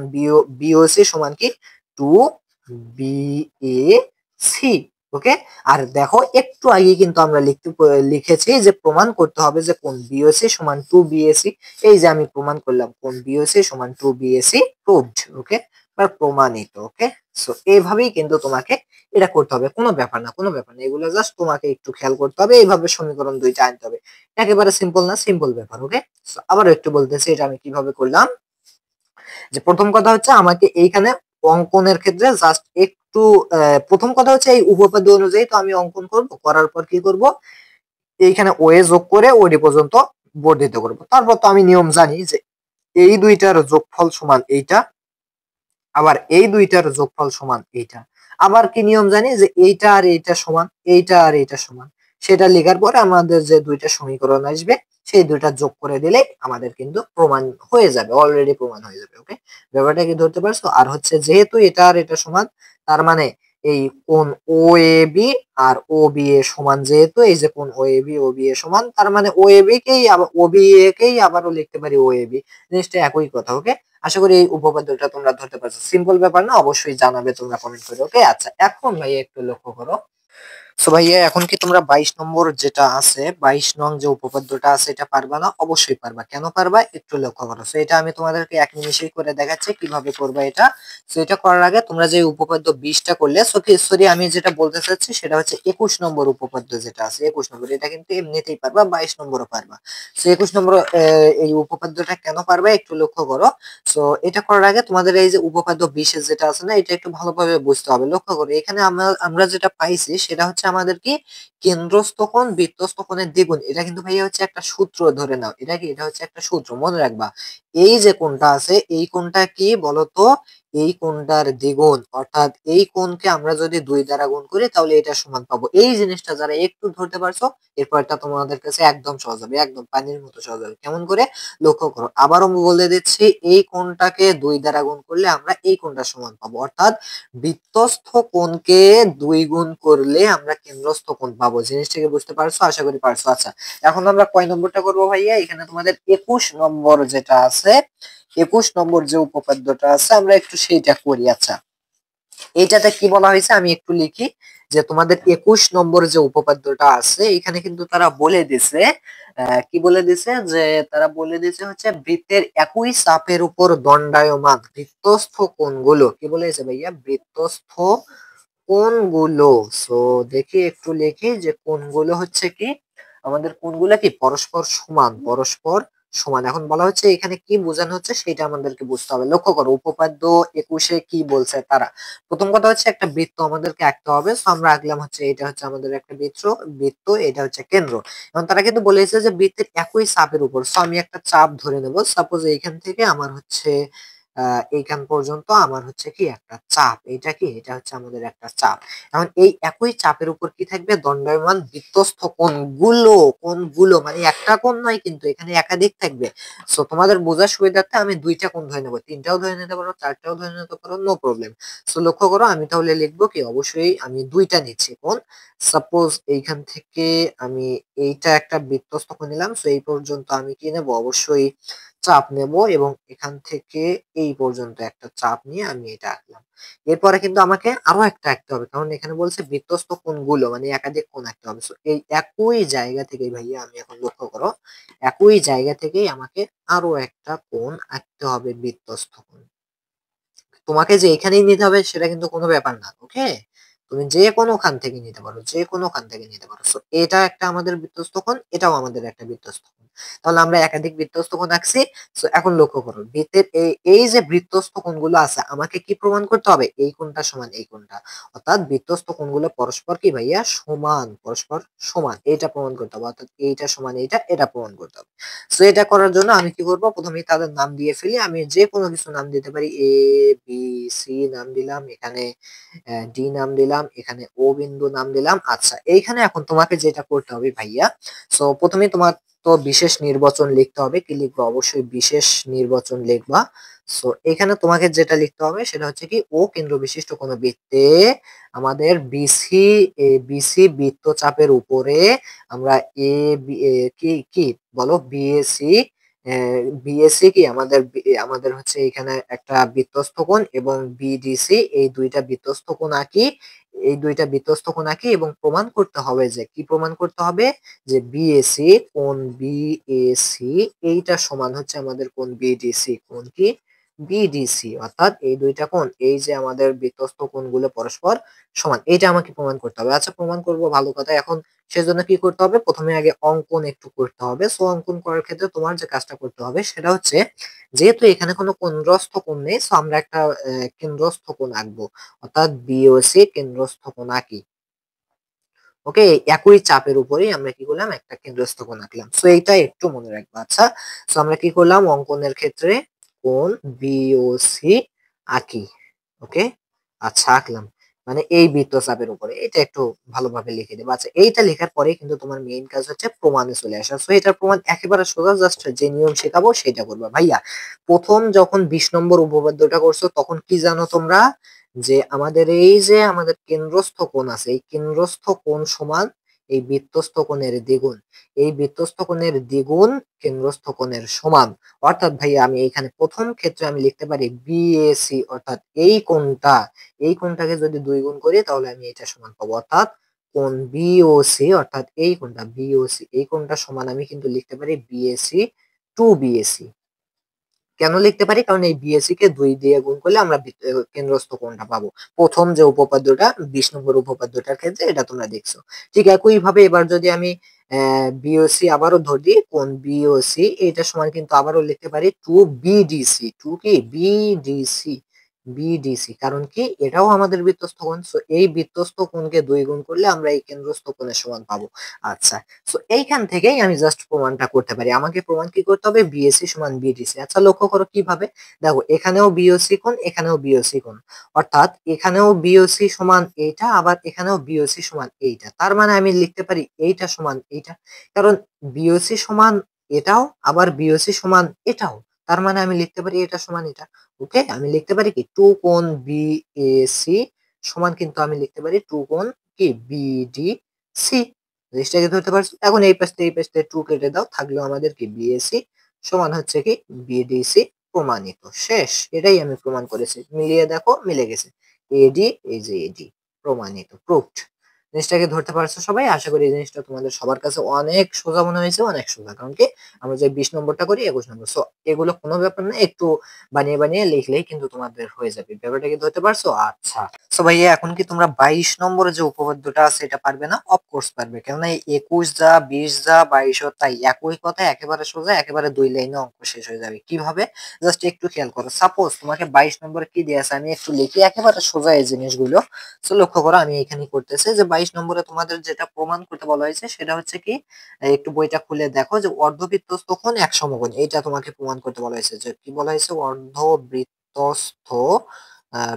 বিওসি সমান কি 2 বিএসি। ওকে, আর দেখো একটু আগে কিন্তু আমরা লিখেছি যে প্রমাণ করতে হবে যে কোণ বিওসি সমান 2 বিএসি, এই যে আমি প্রমাণ করলাম কোণ বিওসি সমান 2 বিএসি, প্রুভড। ওকে, বা প্রমাণিত। ওকে, সো এইভাবেই কিন্তু তোমাকে এটা করতে হবে, কোনো ব্যাপার না, কোনো ব্যাপার না, এগুলো জাস্ট তোমাকে একটু খেয়াল করতে হবে, এইভাবে সমীকরণ দুইটা আনতে হবে, একেবারে সিম্পল না, সিম্পল ব্যাপার। ওকে, সো আবার একটু বলতেছি এটা আমি কিভাবে করলাম। যে প্রথম কথা হচ্ছে আমাকে এইখানে অঙ্কনের ক্ষেত্রে জাস্ট একটু প্রথম কথা হচ্ছে এই উপপাদ্য অনুযায়ী তো আমি অঙ্কন করব, করার পর কি করব, এইখানে ওয়ে যোগ করে ওডি পর্যন্ত বর্ধিত করব, তারপর তো আমি নিয়ম জানি যে এই দুইটার যোগফল সমান এইটা, আবার এই দুইটার যোগফল সমান এইটা, আবার কি নিয়ম জানি যে এইটা আর এইটা সমান, এইটা আর এইটা সমান, সেটা লেখার পরে আমাদের যে দুইটা সমীকরণ আসবে সেই দুইটা যোগ করে দিলে আমাদের কিন্তু প্রমাণ হয়ে যাবে, অলরেডি প্রমাণ হয়ে যাবে। ওকে, ব্যাপারটা কি ধরতে পারছো? আর হচ্ছে যেহেতু এটা আর এটা সমান, তার মানে এই কোণ ও A B R O B A সমান, যেহেতু এই যে কোণ ও A B O B A সমান, তার মানে ও এ বি কেই আবার ও বি এ কেই আবারও লিখতে পারি ও এ বি, জিনিসটা একই কথা। ওকে, আশা করি এই উপপাদ্যটা তোমরা ধরতে পারছো। সিম্পল ব্যাপার না? অবশ্যই জানাবে তোমরা কমেন্ট করে। ওকে, আচ্ছা এখন ভাই একটু লক্ষ্য করো। সো ভাইয়া এখন কি তোমরা 22 নম্বর যেটা আছে, 22 নং যে উপপাদ্যটা আছে, এটা পারবা না? অবশ্যই পারবা। কেন পারবা একটু লক্ষ্য করো। সো এটা আমি তোমাদেরকে এক নিমিষেই করে দেখাচ্ছি কিভাবে করবা এটা। সো এটা করার আগে তোমরা যে উপপাদ্য 20টা করলে, সরি আমি যেটা বলতে চাচ্ছি সেটা হচ্ছে 21 নম্বর উপপাদ্য যেটা আছে, 21 নম্বর, এটা কিন্তু এমনিতেই পারবা, 22 নম্বরও পারবা। সো 21 নম্বর এই উপপাদ্যটা কেন পারবা একটু লক্ষ্য করো। সো এটা করার আগে তোমাদের এই যে উপপাদ্য 20 যেটা আছে না, এটা একটু ভালোভাবে বুঝতে হবে। লক্ষ্য করো, এখানে আমরা যেটা পাইছি সেটা হচ্ছে আমাদের কি, কেন্দ্রস্থ কোণ বৃত্তস্থ কোণের দ্বিগুণ। এটা কিন্তু ভাইয়া হচ্ছে একটা সূত্র, ধরে নাও এটা কি, এটা হচ্ছে একটা সূত্র, মনে রাখবা। এই যে কোণটা আছে, এই কোণটা কি বলতো, এই কোণটার দ্বিগুণ, অর্থাৎ এই কোণকে আমরা যদি 2 দ্বারা গুণ করি তাহলে এটা সমান পাবো। এই জিনিসটা যারা একটু ধরতে পারছো, এরপরটা তোমাদের কাছে একদম সহজ হবে, একদম পানির মতো সহজ হবে। কেমন করে? লক্ষ্য করো, আবারও বলে দিচ্ছি, এই কোণটাকে 2 দ্বারা গুণ করলে আমরা এই কোণটা সমান পাবো, অর্থাৎ বৃত্তস্থ কোণকে 2 গুণ করলে আমরা কেন্দ্রস্থ কোণ পাবো। জিনিসটাকে বুঝতে পারছো? আশা করি পারছো। আচ্ছা এখন আমরা কয় নম্বরটা করবো ভাইয়া? এখানে তোমাদের 21 নম্বর যেটা আছে, 21 নম্বর যে উপপাদ্যটা আছে, আমরা একটু সেইটা করি। আচ্ছা এইটাতে কি বলা হয়েছে আমি একটু লিখি, যে তোমাদের 21 নম্বর যে উপপাদ্যটা আছে, এখানে কিন্তু তারা বলে দিছে, কি বলে দিছে, যে তারা বলে দিছে হচ্ছে বৃত্তের একই চাপের উপর দণ্ডায়মান বৃত্তস্থ কোণগুলো, কি বলেছে ভাইয়া, বৃত্তস্থ কোণগুলো। সো দেখি একটু লিখি, যে কোণগুলো হচ্ছে কি, আমাদের কোণগুলো কি পরস্পর সমান, পরস্পর সমান। এখন বলা হচ্ছে এখানে কি বোঝানো হচ্ছে সেটা আমাদেরকে বুঝতে হবে। লক্ষ্য করো উপপাদ্য 21-এ কি বলছে তারা। প্রথম কথা হচ্ছে একটা বৃত্ত আমাদেরকে আঁকতে হবে। সো আমরা আঁকলাম হচ্ছে, এটা হচ্ছে আমাদের একটা বৃত্ত, এটা হচ্ছে কেন্দ্র। এখন তারা কিন্তু বলেছে যে বৃত্তের একই চাপের উপর। সো আমি একটা চাপ ধরে নেব, সাপোজ এইখান থেকে আমার হচ্ছে এইখান পর্যন্ত আমার হচ্ছে কি একটা চাপ, এটা কি, এটা হচ্ছে আমাদের একটা চাপ। এখন এই একই চাপের উপর কি থাকবে, দণ্ডায়মান বৃত্তস্থ কোণগুলো, কোণগুলো মানে একটা কোণ নয় কিন্তু, এখানে একাধিক থাকবে। সো তোমাদের বোঝার সুবিধার্থে আমি 2টা কোণ ধরে নেবো, 3টাও ধরে নিতে পারো, 4টাও ধরে নিতে পারো, নো প্রবলেম। সো লক্ষ্য করো, আমি তাহলে লিখবো কি, অবশ্যই আমি 2টা নিচ্ছি কোণ। সাপোজ এইখান থেকে আমি এইটা একটা বৃত্তস্থ কোণ নিলাম। সো এই পর্যন্ত আমি কি নেবো, অবশ্যই চাপ নেব, এবং এখান থেকে এই পর্যন্ত একটা চাপ নিয়ে আমি এটা আঁকলাম। এরপরে কিন্তু আমাকে আরো একটা আঁকতে হবে, কারণ এখানে বলছে বৃত্তস্থ কোণগুলো মানে একাধিক কোণ আঁকতে হবে। সো এই একই জায়গা থেকে ভাইয়া, আমি এখন লক্ষ্য করো, একই জায়গা থেকেই আমাকে আরো একটা কোণ আঁকতে হবে, বৃত্তস্থ কোণ। তোমাকে যে এখানেই নিতে হবে সেটা কিন্তু কোনো ব্যাপার না। ওকে, তুমি যে কোনো খান থেকে নিতে পারো, যে কোনো খান থেকে নিতে পারো। সো এটা একটা আমাদের বৃত্তস্থ কোণ, এটাও আমাদের একটা বৃত্তস্থ কোণ। তাহলে আমরা একাধিক বৃত্তস্থ কোণ আঁকছি। সো এখন লক্ষ্য করো, বৃত্তের এই যে বৃত্তস্থ কোণগুলো আছে, আমাকে কি প্রমাণ করতে হবে, এই কোণটা সমান এই কোণটা, অর্থাৎ বৃত্তস্থ কোণগুলো পরস্পর কি ভাইয়া, সমান, পরস্পর সমান, এটা প্রমাণ করতে হবে। অর্থাৎ এইটা সমান এইটা, এটা প্রমাণ করতে হবে। সো এটা করার জন্য আমি কি করব, প্রথমেই তাদের নাম দিয়ে ফেলি। আমি যে কোনো কিছু নাম দিতে পারি, এ বি সি নাম দিলাম, এখানে ডি নাম দিলাম, এখানে ও বিন্দু নাম দিলাম। আচ্ছা এইখানে এখন তোমাকে যেটা করতে হবে ভাইয়া, সো প্রথমে তোমার তো বিশেষ নির্বাচন লিখতে হবে। কি লিখবা, অবশ্যই বিশেষ নির্বাচন লিখবা। সো এখানে তোমাকে যেটা লিখতে হবে সেটা হচ্ছে কি, ও কেন্দ্র বিশিষ্ট কোন বৃত্তে আমাদের বিসি বৃত্তচাপের উপরে আমরা এ কি কি বলো, বিএসি, কি আমাদের আমাদের হচ্ছে এখানে একটা বৃত্তস্থ কোণ, এবং বিডিসি, এই 2টা বৃত্তস্থ কোণ আঁকি, এই 2টা বৃত্তস্থ কোণ আঁকি, এবং প্রমাণ করতে হবে, যে কি প্রমাণ করতে হবে, যে বিএসি, কোণ বিএসি এইটা সমান হচ্ছে আমাদের কোণ বিডিসি, কোণ কি, বিডিসি, অর্থাৎ এই 2টা কোণ, এই যে আমাদের বৃত্তস্থ কোণগুলো পরস্পর সমান, এটা আমাকে প্রমাণ করতে হবে। আচ্ছা প্রমাণ করব, ভালো কথা। এখন সেজন্য কি করতে হবে, প্রথমে আগে অঙ্কন একটু করতে হবে। সো অঙ্কন করার ক্ষেত্রে তোমার যে কাজটা করতে হবে সেটা হচ্ছে, যেহেতু এখানে কোনো কেন্দ্রস্থ কোণ নেই, সো আমরা একটা কেন্দ্রস্থ কোণ আঁকবো, অর্থাৎ বিওসি কেন্দ্রস্থ কোণ আঁকি। ওকে, একই চাপের উপরেই আমরা কি করলাম, একটা কেন্দ্রস্থ কোণ আঁকলাম। সো এইটা একটু মনে রাখবো। আচ্ছা সো আমরা কি করলাম, অঙ্কনের ক্ষেত্রে কোণ বিওসি আঁকি। ওকে, আচ্ছা আঁকলাম, মানে এই বৃত্তচাপের উপরে, এটা একটু ভালোভাবে লিখে দেবো। আচ্ছা এইটা লেখার পরে কিন্তু তোমার মেইন কাজ হচ্ছে প্রমাণে চলে আসা। সো এটার প্রমাণ একেবারে সোজা, জাস্ট যে নিয়ম শেখাবো সেটা করবা ভাইয়া। প্রথম যখন 20 নম্বর উপপাদ্যটা করছো তখন কি জানো তোমরা, যে আমাদের এই যে আমাদের কেন্দ্রস্থ কোণ আছে, এই কেন্দ্রস্থ কোণ সমান এই বৃত্তস্থ কোণের দ্বিগুণ, এই বৃত্তস্থ কোণের দ্বিগুণ কেন্দ্রস্থ কোণের সমান। অর্থাৎ ভাইয়া আমি এইখানে প্রথম ক্ষেত্রে আমি লিখতে পারি বিএসি, অর্থাৎ এই কোণটাকে যদি 2 গুণ করি তাহলে আমি এটা সমান পাবো, অর্থাৎ কোণ বিওসি, অর্থাৎ এই কোণটা বিওসি, এই কোণটা সমান আমি কিন্তু লিখতে পারি বিএসি টু বিএসি। কেন লিখতে পারি? কারণ এই বিএসসি কে 2 দিয়ে গুণ করলে আমরা কেন্দ্রস্থ কোণটা পাবো। প্রথম যে উপপাদ্যটা 20 নম্বর উপপাদ্যটার ক্ষেত্রে এটা তোমরা দেখছো। ঠিক একইভাবে এবার যদি আমি বিওসি আবারও ধরি, কোণ বিওসি এটা সমান কিন্তু আবারও লিখতে পারি 2 বিডিসি, 2 কি বিডিসি, বিডিসি, কারণ কি এটাও আমাদের বৃত্তস্থ কোণ। সো এই বৃত্তস্থ কোণকে 2 গুণ করলে আমরা এই কেন্দ্রস্থ কোণের সমান পাবো। আচ্ছা, সো এইখান থেকেই আমি জাস্ট প্রমাণটা করতে পারি। আমাকে প্রমাণ কি করতে হবে? বিএসসি সমান বিডিসি। আচ্ছা, লক্ষ্য করো কিভাবে। দেখো এখানেও বিওসি কোণ, এখানেও বিওসি কোণ, অর্থাৎ এখানেও বিওসি সমান এইটা, আবার এখানেও বিওসি সমান এইটা। তার মানে আমি লিখতে পারি এইটা সমান এইটা, কারণ বিওসি সমান এটাও, আবার বিওসি সমান এটাও। তার মানে আমি লিখতে পারি এটা সমান এটা। ওকে, আমি লিখতে পারি কি 2 কোণ বিএসি সমান কিন্তু আমি লিখতে পারি 2 কোণ কি বিডিসি। জিনিসটাকে ধরতে পারছো? এখন এই পাশ থেকে এই পাশ থেকে 2 কেটে দাও, থাকলো আমাদের কি বিএসি সমান হচ্ছে কি বিডিসি। প্রমাণিত, শেষ। এটাই আমি প্রমাণ করেছি। মিলিয়ে দেখো, মিলে গেছে। এডি, এই যে এডি, প্রমাণিত, প্রুফড। জিনিসটাকে ধরতে পারছো সবাই? আশা করি এই জিনিসটা তোমাদের সবার কাছে অনেক সোজা মনে হয়েছে, অনেক সোজা। কারণ কি আমরা যে 20 নম্বরটা করি 21 নম্বর, সো এগুলো কোনো ব্যাপার না, একটু বানিয়ে বানিয়ে লিখলেই কিন্তু তোমাদের হয়ে যাবে। ব্যাপারটা কি ধরতে পারছো? আচ্ছা, সো ভাইয়া এখন কি তোমরা 22 নম্বরে যে উপপাদ্যটা আছে এটা পারবে না? অফকোর্স পারবে, কেননা এই 21 যা 20 যা 22 তাই একই কথা, একেবারে সোজা, একেবারে 2 লাইনে অঙ্ক শেষ হয়ে যাবে। কিভাবে? জাস্ট একটু খেয়াল করো। সাপোজ তোমাকে 22 নম্বরে কি দেয়া আছে, আমি একটু লিখি একেবারে সোজা এই জিনিসগুলো। সো লক্ষ্য করো, আমি এখানে করতেছি যে 22 নম্বরে তোমাদের যেটা প্রমাণ করতে বলা হয়েছে সেটা হচ্ছে কি, একটু বইটা খুলে দেখো যে অর্ধবৃত্তস্থ কোণ এক সমকোণ, এইটা তোমাকে প্রমাণ করতে বলা হয়েছে। যে কি বলা হয়েছে? অর্ধবৃত্তস্থ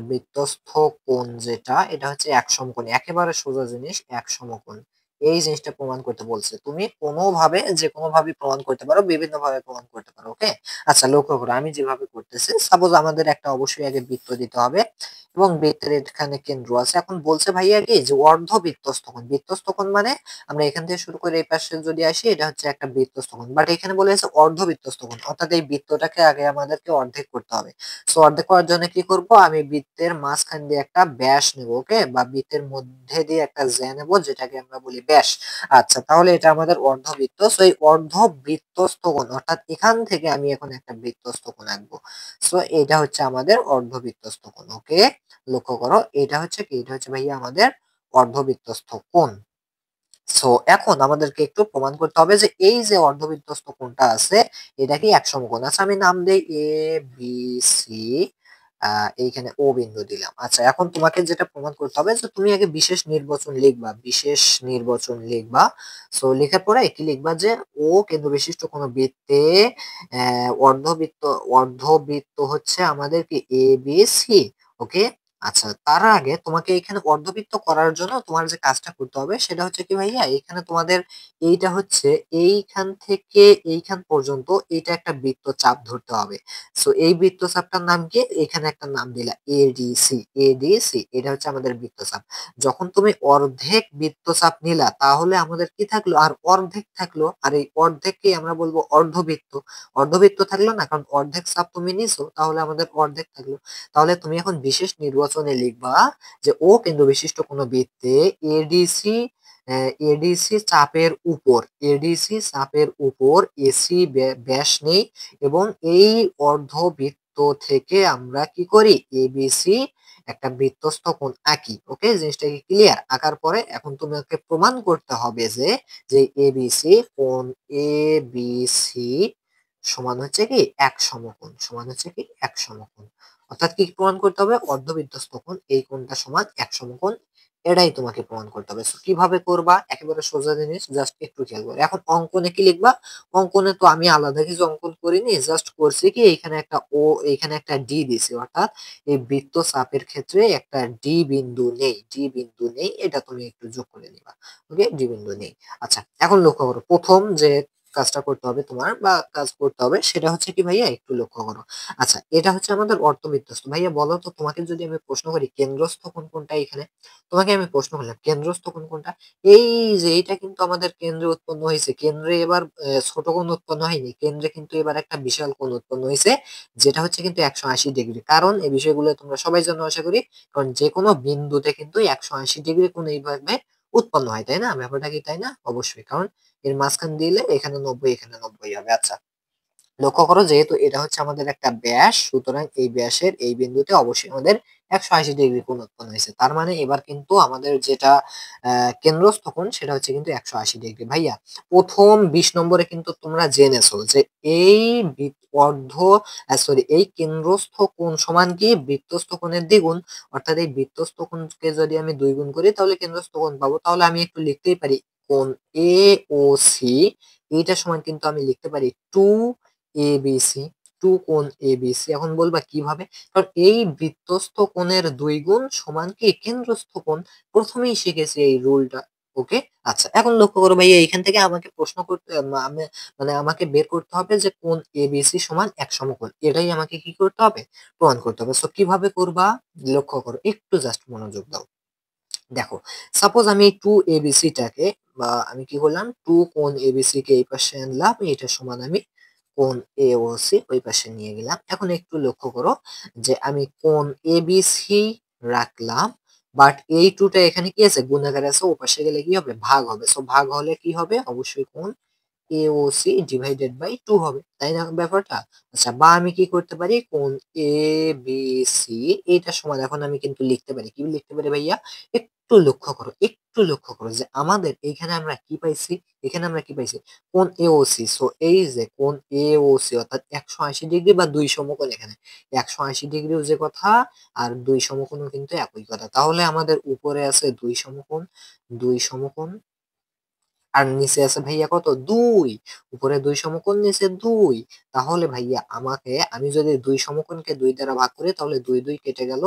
বৃত্তস্থ কোণ যেটা, এটা হচ্ছে এক সমকোণ, একেবারে সোজা জিনিস, এক সমকোণ। এই জিনিসটা প্রমাণ করতে বলছে। তুমি কোনোভাবে যে কোনো ভাবে প্রমাণ করতে পারো, বিভিন্ন ভাবে প্রমাণ করতে পারো। ওকে, আচ্ছা লক্ষ্য করো আমি যেভাবে করতেছি। সাপোজ আমাদের একটা অবশ্যই আগে বৃত্ত দিতে হবে এবং বৃত্তের এখানে কেন্দ্র আছে। এখন বলছে ভাইয়া কি যে অর্ধ বৃত্তস্থ কোণ, বৃত্তস্থ কোণ মানে আমরা এখান থেকে শুরু করে এই পাশে যদি আসি এটা হচ্ছে একটা বৃত্তস্থ কোণ, বাট এখানে বলে আছে অর্ধ বৃত্তস্থ কোণ, অর্থাৎ এই বৃত্তটাকে আগে আমাদেরকে অর্ধেক করতে হবে। সো অর্ধেক করার জন্য কি করব, আমি বৃত্তের মাঝখান দিয়ে একটা ব্যাস নেব, ওকে, বা বৃত্তের মধ্যে দিয়ে একটা জ্যা নেব, যেটাকে আমরা বলি ব্যাস। আচ্ছা, তাহলে এটা আমাদের অর্ধবৃত্ত। সো এই অর্ধবৃত্তস্থ কোণ, অর্থাৎ এখান থেকে আমি এখন একটা বৃত্তস্থ কোণ আঁকবো। সো এটা হচ্ছে আমাদের অর্ধবৃত্তস্থ কোণ। ওকে, লক্ষ্য করো, এটা হচ্ছে কি, এটা হচ্ছে ভাইয়া আমাদের অর্ধবৃত্তস্থ কোণ। সো এখন আমাদেরকে একটু প্রমাণ করতে হবে যে এই যে অর্ধবৃত্তস্থ কোণটা আছে এটা কি এক সমকোণ। আচ্ছা, আমি নাম দেই এ বি সি, এইখানে ও বিন্দু দিলাম। আচ্ছা, এখন তোমাকে যেটা প্রমাণ করতে হবে যে তুমি আগে বিশেষ নির্বাচন লিখবা, বিশেষ নির্বাচন লিখবা। সো লেখার পরে কি লিখবা যে ও কেন্দ্র বিশিষ্ট কোন বৃত্তে অর্ধবৃত্ত, অর্ধবৃত্ত হচ্ছে আমাদের কি এ বি সি। ওকে, আচ্ছা, তার আগে তোমাকে এখানে অর্ধবৃত্ত করার জন্য তোমার যে কাজটা করতে হবে সেটা হচ্ছে কি ভাইয়া, এখানে তোমাদের এইটা হচ্ছে এইখান থেকে এইখান পর্যন্ত এইটা একটা বৃত্তচাপ ধরতে হবে। সো এই বৃত্তচাপটার নাম কি? এখানে একটা নাম দিলা এডিসি, এডিসি, এটা হচ্ছে আমাদের বৃত্তচাপ। যখন তুমি অর্ধেক বৃত্তচাপ নিলা তাহলে আমাদের কি থাকলো? আর অর্ধেক থাকলো, আর এই অর্ধেককে আমরা বলবো অর্ধবৃত্ত। অর্ধবৃত্ত থাকলো না, কারণ অর্ধেক চাপ তুমি নিছো, তাহলে আমাদের অর্ধেক থাকলো। তাহলে তুমি এখন বিশেষ নির্বাচনে লিখবা যে ও কেন্দ্র বিশিষ্ট কোনো বৃত্তে এডিসি, এডিসি চাপের উপর, এডিসি চাপের উপর এসি ব্যাস নেই, এবং এই অর্ধবৃত্ত থেকে আমরা কি করি, এবিসি একটা বৃত্তস্থ কোণ আঁকি। ওকে, জিনিসটা কি ক্লিয়ার? আঁকার পরে এখন তোমাকে প্রমাণ করতে হবে যে যে এবিসি কোণ এবিসি সমান হচ্ছে কি এক সমকোণ, সমান হচ্ছে কি এক সমকোণ। অর্থাৎ কি প্রমাণ করতে হবে? অর্ধবৃত্তস্থ কোণ এই কোণটা সমান এক সমকোণ, এটাই তোমাকে প্রমাণ করতে হবে। So, কিভাবে করবা? একেবারে সোজা জিনিস, জাস্ট একটু খেয়াল করো। এখন অঙ্কনে কি লিখবা? অঙ্কনে তো আমি আলাদা কিছু অঙ্কন করিনি, জাস্ট করছি কি এইখানে একটা ও, এইখানে একটা ডি দিছি, অর্থাৎ এই বৃত্ত চাপের ক্ষেত্রে একটা ডি বিন্দু নেই, ডি বিন্দু নেই, এটা তুমি একটু যোগ করে নিবা। ওকে, ডি বিন্দু নেই। আচ্ছা, এখন লক্ষ্য করো প্রথম যে কাজটা করতে হবে তোমার বা কাজ করতে হবে সেটা হচ্ছে কি ভাইয়া একটু লক্ষ্য করো। আচ্ছা, এটা হচ্ছে আমাদের অর্ধবৃত্তস্থ। ভাইয়া বলো তো, তোমাকে যদি আমি প্রশ্ন করি কেন্দ্রস্থ কোন কোনটা এখানে, তোমাকে আমি প্রশ্ন করলাম কেন্দ্রস্থ কোন কোনটা, এই যে এইটা কিন্তু আমাদের কেন্দ্রে উৎপন্ন হয়েছে। কেন্দ্রে এবার ছোট কোণ উৎপন্ন হয়নি, কেন্দ্রে কিন্তু এবার একটা বিশাল কোণ উৎপন্ন হয়েছে, যেটা হচ্ছে কিন্তু 180 ডিগ্রি। কারণ এই বিষয়গুলো তোমরা সবাই জানো আশা করি, কারণ যে কোনো বিন্দুতে কিন্তু 180 ডিগ্রি কোণ এইভাবে উৎপন্ন হয়, তাই না? ব্যাপারটা কি তাই না? অবশ্যই, কারণ এর মাঝখান দিলে এখানে 90 এখানে 90 হবে। আচ্ছা, লক্ষ্য করো, যেহেতু এটা হচ্ছে আমাদের একটা ব্যাস, সুতরাং এই ব্যাসের এই বিন্দুতে অবশ্যই আমাদের 180 ডিগ্রি কোণ উৎপন্ন হয়েছে। তার মানে এবার কিন্তু আমাদের যেটা কেন্দ্রস্থ কোণ সেটা হচ্ছে কিন্তু 180 ডিগ্রি। ভাইয়া প্রথম 20 নম্বরে কিন্তু তোমরা জেনেছো যে এই অর্ধ সরি, এই কেন্দ্রস্থ কোণ সমান কি বৃত্তস্থ কোণের দ্বিগুণ। অর্থাৎ এই বৃত্তস্থ কোণকে যদি আমি 2 গুণ করি তাহলে কেন্দ্রস্থ কোণ পাবো। তাহলে আমি একটু লিখতেই পারি কোণ এ ও সি, এইটা সমান কিন্তু আমি লিখতে পারি 2 ABC, 2 কোণ ABC। এখন বলবা কিভাবে? কারণ এই বৃত্তস্থ কোণের 2 গুণ সমান কি কেন্দ্রস্থ কোণ। প্রথমেই শিখেছি এই রুলটা। ওকে। আচ্ছা, এখন লক্ষ্য করো ভাইয়া, এখান থেকে আমাকে প্রশ্ন করতে মানে আমাকে বের করতে হবে যে কোণ ABC সমান এক সমকোণ। এটাই আমাকে কি করতে হবে? প্রমাণ করতে হবে। সো কিভাবে করবা? লক্ষ্য করো, একটু জাস্ট মনোযোগ দাও। দেখো, সাপোজ আমি 2ABC টাকে, বা আমি কি করলাম, 2 কোণ ABC কে এই পাশে আনলাম, এটা সমান আমি কোণ AOC ওই পাশে নিয়ে গেলাম। এখন একটু লক্ষ্য করো যে আমি কোণ ABC রাখলাম, বাট এই টুটা এখানে কি আছে, গুণাকার আছে, ও পাশে গেলে কি হবে, ভাগ হবে। সো ভাগ হলে কি হবে, অবশ্যই কোণ AOC ডিভাইডেড বাই 2 হবে, তাই না ব্যাপারটা? আচ্ছা, বা আমি কি করতে পারি, কোণ ABC এইটা সমান, এখন আমি কিন্তু লিখতে পারি, কি লিখতে পারি ভাইয়া, একটু লক্ষ্য করো, একটু লক্ষ্য করো যে আমাদের এইখানে আমরা কি পাইছি, এখানে আমরা কি পাইছি, কোণ AOC। সো এই যে কোণ AOC অর্থাৎ 180 ডিগ্রি বা 2 সমকোণ, এখানে 180 ডিগ্রিও যে কথা আর 2 সমকোণও কিন্তু একই কথা। তাহলে আমাদের উপরে আছে 2 সমকোণ, 2 সমকোণ, আর নিচে আছে ভাইয়া কত, 2। উপরে 2 সমকোণ, নিচে 2। তাহলে ভাইয়া আমাকে, আমি যদি 2 সমকোণকে 2 দ্বারা ভাগ করি তাহলে 2 2 কেটে গেল।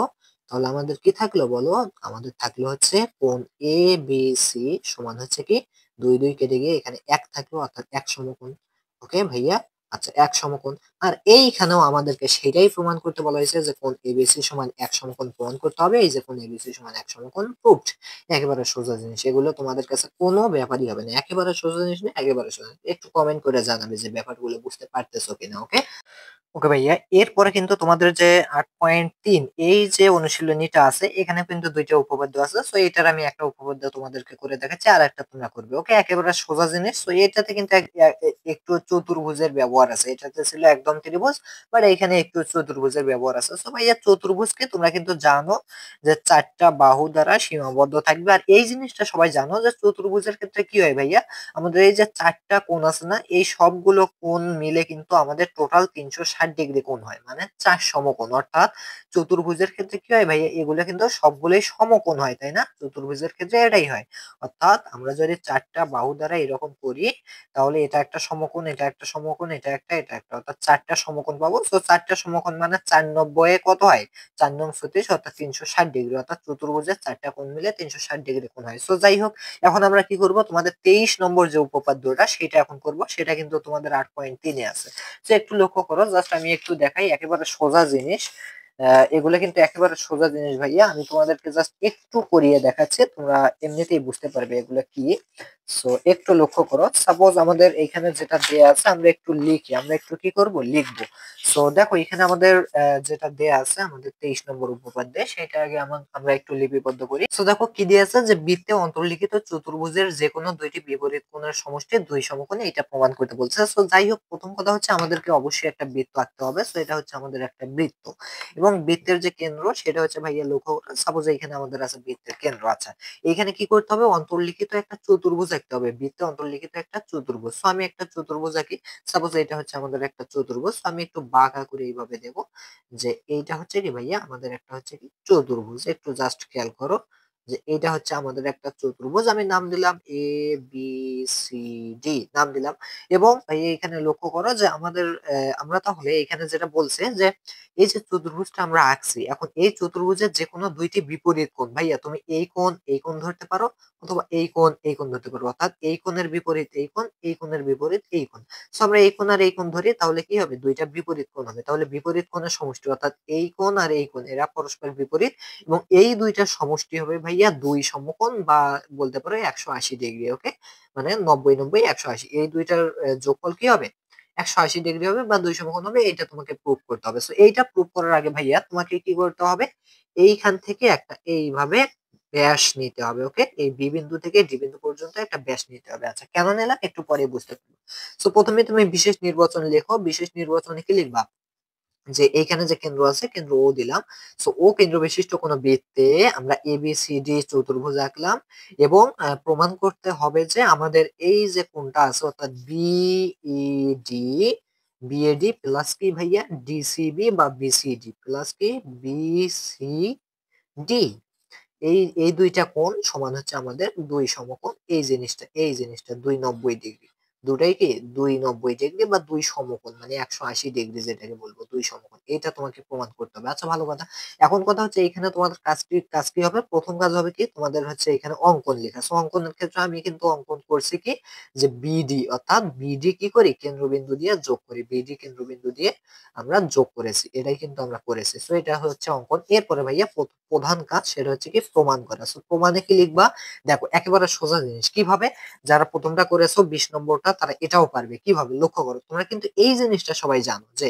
তাহলে আমাদের কি থাকলো বলো? আমাদের থাকলো হচ্ছে কোণ এ বি সি সমান হচ্ছে কি 2 2 কেটে গিয়ে এখানে 1 থাকলো, অর্থাৎ 1 সমকোণ। ওকে ভাইয়া। আচ্ছা, 1 সমকোণ। আর এইখানেও আমাদেরকে সেটাই প্রমাণ করতে বলা হয়েছে যে কোণ এবিসি সমান 1 সমকোণ প্রমাণ করতে হবে। এই যে কোণ এবিসি সমান 1 সমকোণ প্রুভড। একেবারে সোজা জিনিস, এগুলো তোমাদের কাছে কোনো ব্যাপারই হবে না, একেবারে সোজা জিনিস না, একেবারে সোজা। একটু কমেন্ট করে জানাবে যে ব্যাপারগুলো বুঝতে পারতেছো কিনা। ওকে। ওকে ভাইয়া, এরপরে কিন্তু তোমাদের যে 8.3 এই যে অনুশীলনীটা আছে, এখানে কিন্তু দুইটা উপপাদ্য আছে। সো এটার আমি একটা উপপাদ্য তোমাদেরকে করে দেখাচ্ছি, আর একটা তোমরা করবে। ওকে, একেবারে সোজা জিনিস। সো এটাতে কিন্তু একটু চতুর্ভুজের ব্যবহার আছে। এটাতে ছিল একদম ত্রিভুজ, বাট এখানে একটু চতুর্ভুজের ব্যবহার আছে। সো ভাইয়া, চতুর্ভুজকে তোমরা কিন্তু জানো যে 4টা বাহু দ্বারা সীমাবদ্ধ থাকবে। আর এই জিনিসটা সবাই জানো যে চতুর্ভুজের ক্ষেত্রে কি হয় ভাইয়া, আমাদের এই যে 4টা কোণ আছে না, এই সবগুলো কোণ মিলে কিন্তু আমাদের টোটাল 360 ডিগ্রি কোণ হয়, মানে 4 সমকোণ। অর্থাৎ চতুর্ভুজের ক্ষেত্রে কি হয় ভাইয়া, এগুলো কিন্তু সবগুলোই সমকোণ হয়, তাই না? চতুর্ভুজের ক্ষেত্রে এটাই হয়। অর্থাৎ আমরা যদি 4টা বাহু দ্বারা এরকম করি, তাহলে এটা একটা সমকোণ, এটা একটা সমকোণ, এটা একটা, অর্থাৎ 4টা সমকোণ পাবো। তো 4টা সমকোণ মানে 4 90 কত হয়, 4 নং 36, অর্থাৎ 360 ডিগ্রি। অর্থাৎ চতুর্ভুজের 4টা কোণ মিলে 360 ডিগ্রি কোণ হয়। সো যাই হোক, এখন আমরা কি করব, তোমাদের 23 নম্বর যে উপপাদ্যটা সেটা এখন করব। সেটা কিন্তু তোমাদের 8.3 আছে। তো একটু লক্ষ্য করো, জাস্ট আমি একটু দেখাই, একেবারে সোজা জিনিস। এগুলো কিন্তু একেবারে সোজা জিনিস ভাইয়া, আমি তোমাদেরকে জাস্ট একটু করিয়ে দেখাচ্ছি, তোমরা এমনিতেই বুঝতে পারবে এগুলো কি। সো একটু লক্ষ্য করো, সাপোজ আমাদের এখানে যেটা দেয়া আছে, আমরা একটু লিখি, আমরা একটু কি করব, লিখবো। সো দেখো, এখানে আমাদের যেটা দেয়া আছে আমাদের 23 নম্বর উপপাদ্যে, সেটা আগে আমরা একটু লিপিবদ্ধ করি। সো দেখো কি দেয়া আছে, যে বৃত্তে অন্তর্লিখিত চতুর্ভুজের যে কোনো দুইটি বিপরীত কোণের সমষ্টি 2 সমকোণে, এটা প্রমাণ করতে বলছে। সো যাই হোক, প্রথম কথা হচ্ছে আমাদেরকে অবশ্যই একটা বৃত্ত আঁকতে হবে। সো এটা হচ্ছে আমাদের একটা বৃত্ত, এবং বৃত্তের যে কেন্দ্র সেটা হচ্ছে ভাইয়া, লক্ষ্য করো, সাপোজ এখানে আমাদের আছে বৃত্তের কেন্দ্র। আচ্ছা, এখানে কি করতে হবে, অন্তর্লিখিত একটা চতুর্ভুজ আঁকতে হবে, বৃত্তে অন্তর্লিখিত একটা চতুর্ভুজ। সো আমি একটা চতুর্ভুজ আঁকি, সাপোজ এটা হচ্ছে আমাদের একটা চতুর্ভুজ। আমি একটু বাঁকা করে এইভাবে দেবো যে এইটা হচ্ছে কি ভাইয়া, আমাদের একটা হচ্ছে কি চতুর্ভুজ। একটু জাস্ট খেয়াল করো, যে এটা হচ্ছে আমাদের একটা চতুর্ভুজ, আমি নাম দিলাম এ বি সি ডি নাম দিলাম। এবং ভাইয়া এখানে লক্ষ্য করো যে আমাদের আমরা তাহলে এখানে যেটা বলছে যে এই যে চতুর্ভুজটা আমরা আঁকছি, এখন এই চতুর্ভুজের যে কোনো দুইটি বিপরীত কোণ, ভাইয়া তুমি এই কোণ ধরতে পারো, অথবা এই কোণ ধরতে পারো, অর্থাৎ এই কোণের বিপরীত এই কোণ, এই কোণের বিপরীত এই কোণ। সো আমরা এই কোণ আর এই কোণ ধরি, তাহলে কি হবে, দুইটা বিপরীত কোণ হবে, তাহলে বিপরীত কোণের সমষ্টি অর্থাৎ এই কোণ আর এই কোণ এরা পরস্পর বিপরীত, এবং এই দুইটার সমষ্টি হবে ভাইয়া দুই সমকোণ, বা বলতে পারো 180 ডিগ্রি। ওকে, মানে 90 90 180, এই দুইটার যোগফল কি হবে, 180 ডিগ্রি হবে বা দুই সমকোণ হবে, এটা তোমাকে প্রুভ করতে হবে। সো এইটা প্রুভ করার আগে ভাইয়া তোমাকে কি করতে হবে, এইখান থেকে একটা এইভাবে ব্যাস নিতে হবে। ওকে, এই বি বিন্দু থেকে ডি বিন্দু পর্যন্ত একটা ব্যাস নিতে হবে। আচ্ছা, কেন নিলাম একটু পরে বুঝতে পারবো। সো প্রথমে তুমি বিশেষ নির্বাচন লেখো, বিশেষ নির্বাচনে কি লিখবা, যে এইখানে যে কেন্দ্র আছে কেন্দ্র ও দিলাম। সো ও কেন্দ্র বিশিষ্ট কোন বৃত্তে আমরা এ বি সি ডি চতুর্ভুজ আঁকলাম, এবং প্রমাণ করতে হবে যে আমাদের এই যে কোণটা আছে অর্থাৎ বিইডি, বিএডি প্লাস কি ভাইয়া ডিসিবি বা বিসিডি প্লাস কি বিসিডি, এই দুইটা কোণ সমান হচ্ছে আমাদের দুই সমকোণ। এই জিনিসটা 290 ডিগ্রি, দুটাই কি 290 ডিগ্রি বা দুই সমকোণ, মানে 180 ডিগ্রি যেটাকে বলবো দুই সমকোণ, এটা তোমাকে প্রমাণ করতে হবে। আচ্ছা, ভালো কথা। এখন কথা হচ্ছে এখানে তোমাদের কাজ কি হবে, প্রথম কাজ হবে কি, তোমাদের হচ্ছে এখানে অঙ্কন লেখা। সো অঙ্কনের ক্ষেত্রে আমি কিন্তু অঙ্কন করছি কি, যে বিডি, অর্থাৎ বিডি কি করি, কেন্দ্রবিন্দু দিয়ে যোগ করি, বিডি কেন্দ্রবিন্দু দিয়ে আমরা যোগ করেছি, এটাই কিন্তু আমরা করেছি। সো এটা হচ্ছে অঙ্কন। এরপরে ভাইয়া প্রধান কাজ সেটা হচ্ছে কি প্রমাণ করা। সো প্রমাণে কি লিখবা, দেখো একেবারে সোজা জিনিস, কিভাবে, যারা প্রথমটা করেছো 20 নম্বরটা তারা এটাও পারবে। কিভাবে লক্ষ্য করো, তোমরা কিন্তু এই জিনিসটা সবাই জানো যে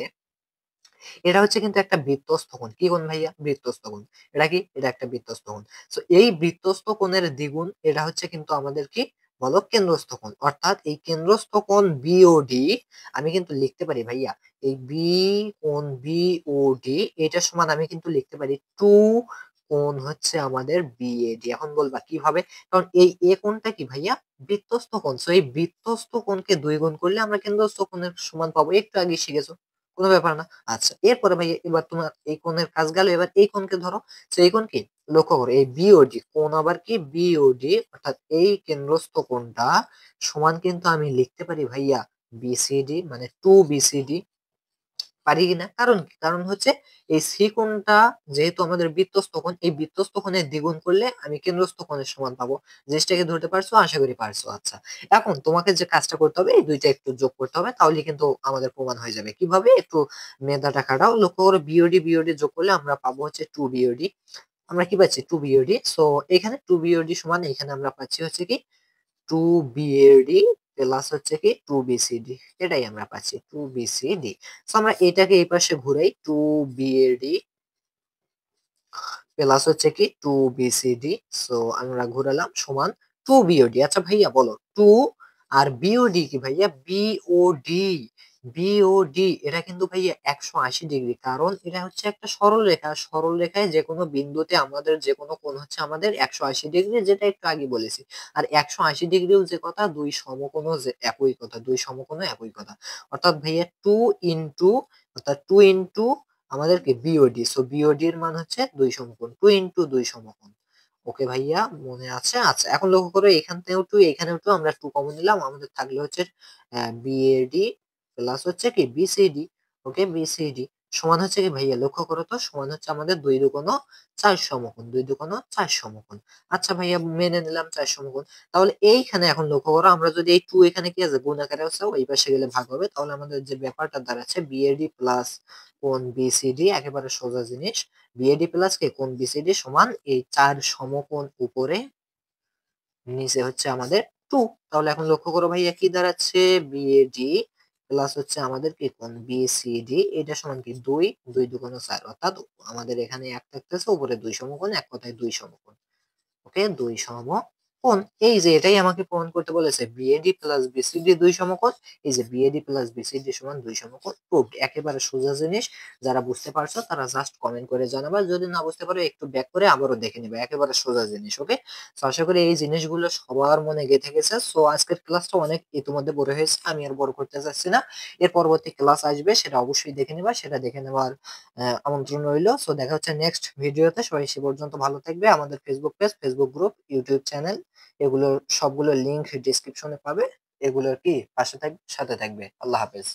এটা হচ্ছে কিন্তু একটা বৃত্তস্থ কোণ। কি কোণ ভাইয়া, বৃত্তস্থ কোণ। এটা কি, এটা একটা বৃত্তস্থ কোণ। সো এই বৃত্তস্থ কোণের দ্বিগুণ এটা হচ্ছে কিন্তু আমাদের কি বলো, কেন্দ্রস্থ কোণ। অর্থাৎ এই কেন্দ্রস্থ কোণ বিওডি আমি কিন্তু লিখতে পারি ভাইয়া, এই কোণ বিওডি এটা সমান আমি কিন্তু লিখতে পারি কোণ হচ্ছে আমাদের বিএডি। এখন বলবা কিভাবে, কারণ এই কোণটা কি ভাইয়া, বৃত্তস্থ কোণ। সো এই বৃত্তস্থ কোণকে দুই গুণ করলে আমরা কেন্দ্রস্থ কোণের সমান পাবো, একটু আগে শিখেছো, কোনো ব্যাপার না। আচ্ছা, এরপরে ভাই এবার তোমার এই কোণের কাজ গেল, এবার এই কোণকে ধরো। তো এই কোণ কি, লক্ষ্য করো এই বিওডি কোণ আবার কি বিওডি, অর্থাৎ এই কেন্দ্রস্থ কোণটা সমান কিন্তু আমি লিখতে পারি ভাইয়া বিসিডি, মানে টু বিসিডি। পারি কিনা, কারণ কি, কারণ হচ্ছে এই সি কোণটা যেহেতু আমাদের বৃত্তস্থ কোণ, এই বৃত্তস্থ কোণের দ্বিগুণ করলে আমি কেন্দ্রস্থ কোণের সমান পাবো। জিনিসটাকে ধরতে পারছো, আশা করি পারছো। আচ্ছা, এখন তোমাকে যে কাজটা করতে হবে, এই দুইটা একটু যোগ করতে হবে, তাহলে কিন্তু আমাদের প্রমাণ হয়ে যাবে। কিভাবে, একটু মেধাটা খাটাও, লক্ষ্য করে বিওডি বিওডি যোগ করলে আমরা পাবো হচ্ছে টু বিওডি। আমরা কি পাচ্ছি, টু বিওডি। সো এখানে টু বিওডি সমান, এখানে আমরা পাচ্ছি হচ্ছে কি টু বিএডি প্লাস হচ্ছে কি টু বিসিডি, এটাই আমরা পাচ্ছি টু বিসিডি। সো আমরা এটাকে এই পাশে ঘুরাই, টু বিএডি প্লাস হচ্ছে কি টু বিসিডি। সো আমরা ঘুরালাম সমান টু বিওডি। আচ্ছা ভাইয়া বলো, টু আর বিওডি কি ভাইয়া, বিওডি, বিওডি এটা কিন্তু ভাইয়া 180 ডিগ্রি, কারণ এটা হচ্ছে একটা সরল রেখা, সরল রেখায় যে কোনো বিন্দুতে আমাদের যে কোনো কোণ হচ্ছে আমাদের 180 ডিগ্রি, যেটা একটু আগে বলেছি। আর 180 ডিগ্রিও যে কথা, দুই সমকোণও যে একই কথা, দুই সমকোণও একই কথা। অর্থাৎ ভাইয়া টু ইন্টু, অর্থাৎ টু ইন্টু আমাদের কি বিওডি। সো বিওডি এর মান হচ্ছে দুই সমকোণ, টু ইন্টু দুই সমকোণ। ওকে ভাইয়া, মনে আছে। আচ্ছা, এখন লক্ষ্য করো এখান থেকেও টু, এখানেও টু, আমরা টু কমন নিলাম, আমাদের থাকলে হচ্ছে বিএডি প্লাস হচ্ছে কি বিসিডি। ওকে, বিসিডি সমান হচ্ছে কি ভাইয়া, লক্ষ্য করো তো, সমান হচ্ছে আমাদের দুই দুগুণ চার সমকোণ, দুই দুগুণ চার সমকোণ। আচ্ছা ভাইয়া, মেনে নিলাম চার সমকোণ। তাহলে এইখানে এখন লক্ষ্য করো, আমরা যদি এই টু এখানে কি আছে গুণ আকারে আছে, ওই পাশে গেলে ভাগ হবে, তাহলে আমাদের যে ব্যাপারটা দাঁড়াচ্ছে বিএডি প্লাস কোণ বিসিডি, একেবারে সোজা জিনিস। বিএডি প্লাস কে কোণ বিসিডি সমান এই চার সমকোণ উপরে, নিচে হচ্ছে আমাদের টু। তাহলে এখন লক্ষ্য করো ভাইয়া কি দাঁড়াচ্ছে, বিএডি প্লাস হচ্ছে আমাদের কি কোণ বিসিডি, এটা সমান কি দুই, দুই দুগুণ চার, অর্থাৎ আমাদের এখানে এক থাকতেছে, উপরে দুই সমকোণ, এক কথায় দুই সমকোণ। ওকে, দুই সমকোণ। এখন এই যে এটাই আমাকে প্রমাণ করতে বলেছে বিএডি প্লাস বিসিডি 2 সমকোণ। এই যে বিএডি প্লাস বিসিডি সমান 2 সমকোণ প্রুভড। একেবারে সোজা জিনিস। যারা বুঝতে পারছো তারা জাস্ট কমেন্ট করে জানাবা, যদি না বুঝতে পারো একটু ব্যাক করে আবারও দেখে নিবে, একেবারে সোজা জিনিস। ওকে, তো আশা করি এই জিনিসগুলো সবার মনে গেঁথে গেছে। সো আজকের ক্লাসটা অনেক ইতিমধ্যে বড় হয়েছে, আমি আর বড় করতে চাচ্ছি না। এর পরবর্তী ক্লাস আসবে, সেটা অবশ্যই দেখে নিবা, সেটা দেখে নেওয়ার আমন্ত্রণ রইলো। সো দেখা হচ্ছে নেক্সট ভিডিওতে। সবাই সে পর্যন্ত ভালো থাকবে। আমাদের Facebook page, Facebook group, YouTube channel, এগুলোর সবগুলো লিংক ডিসক্রিপশনে পাবে। এগুলোর কি পাশে থাকবে, সাথে থাকবে। আল্লাহ হাফেজ।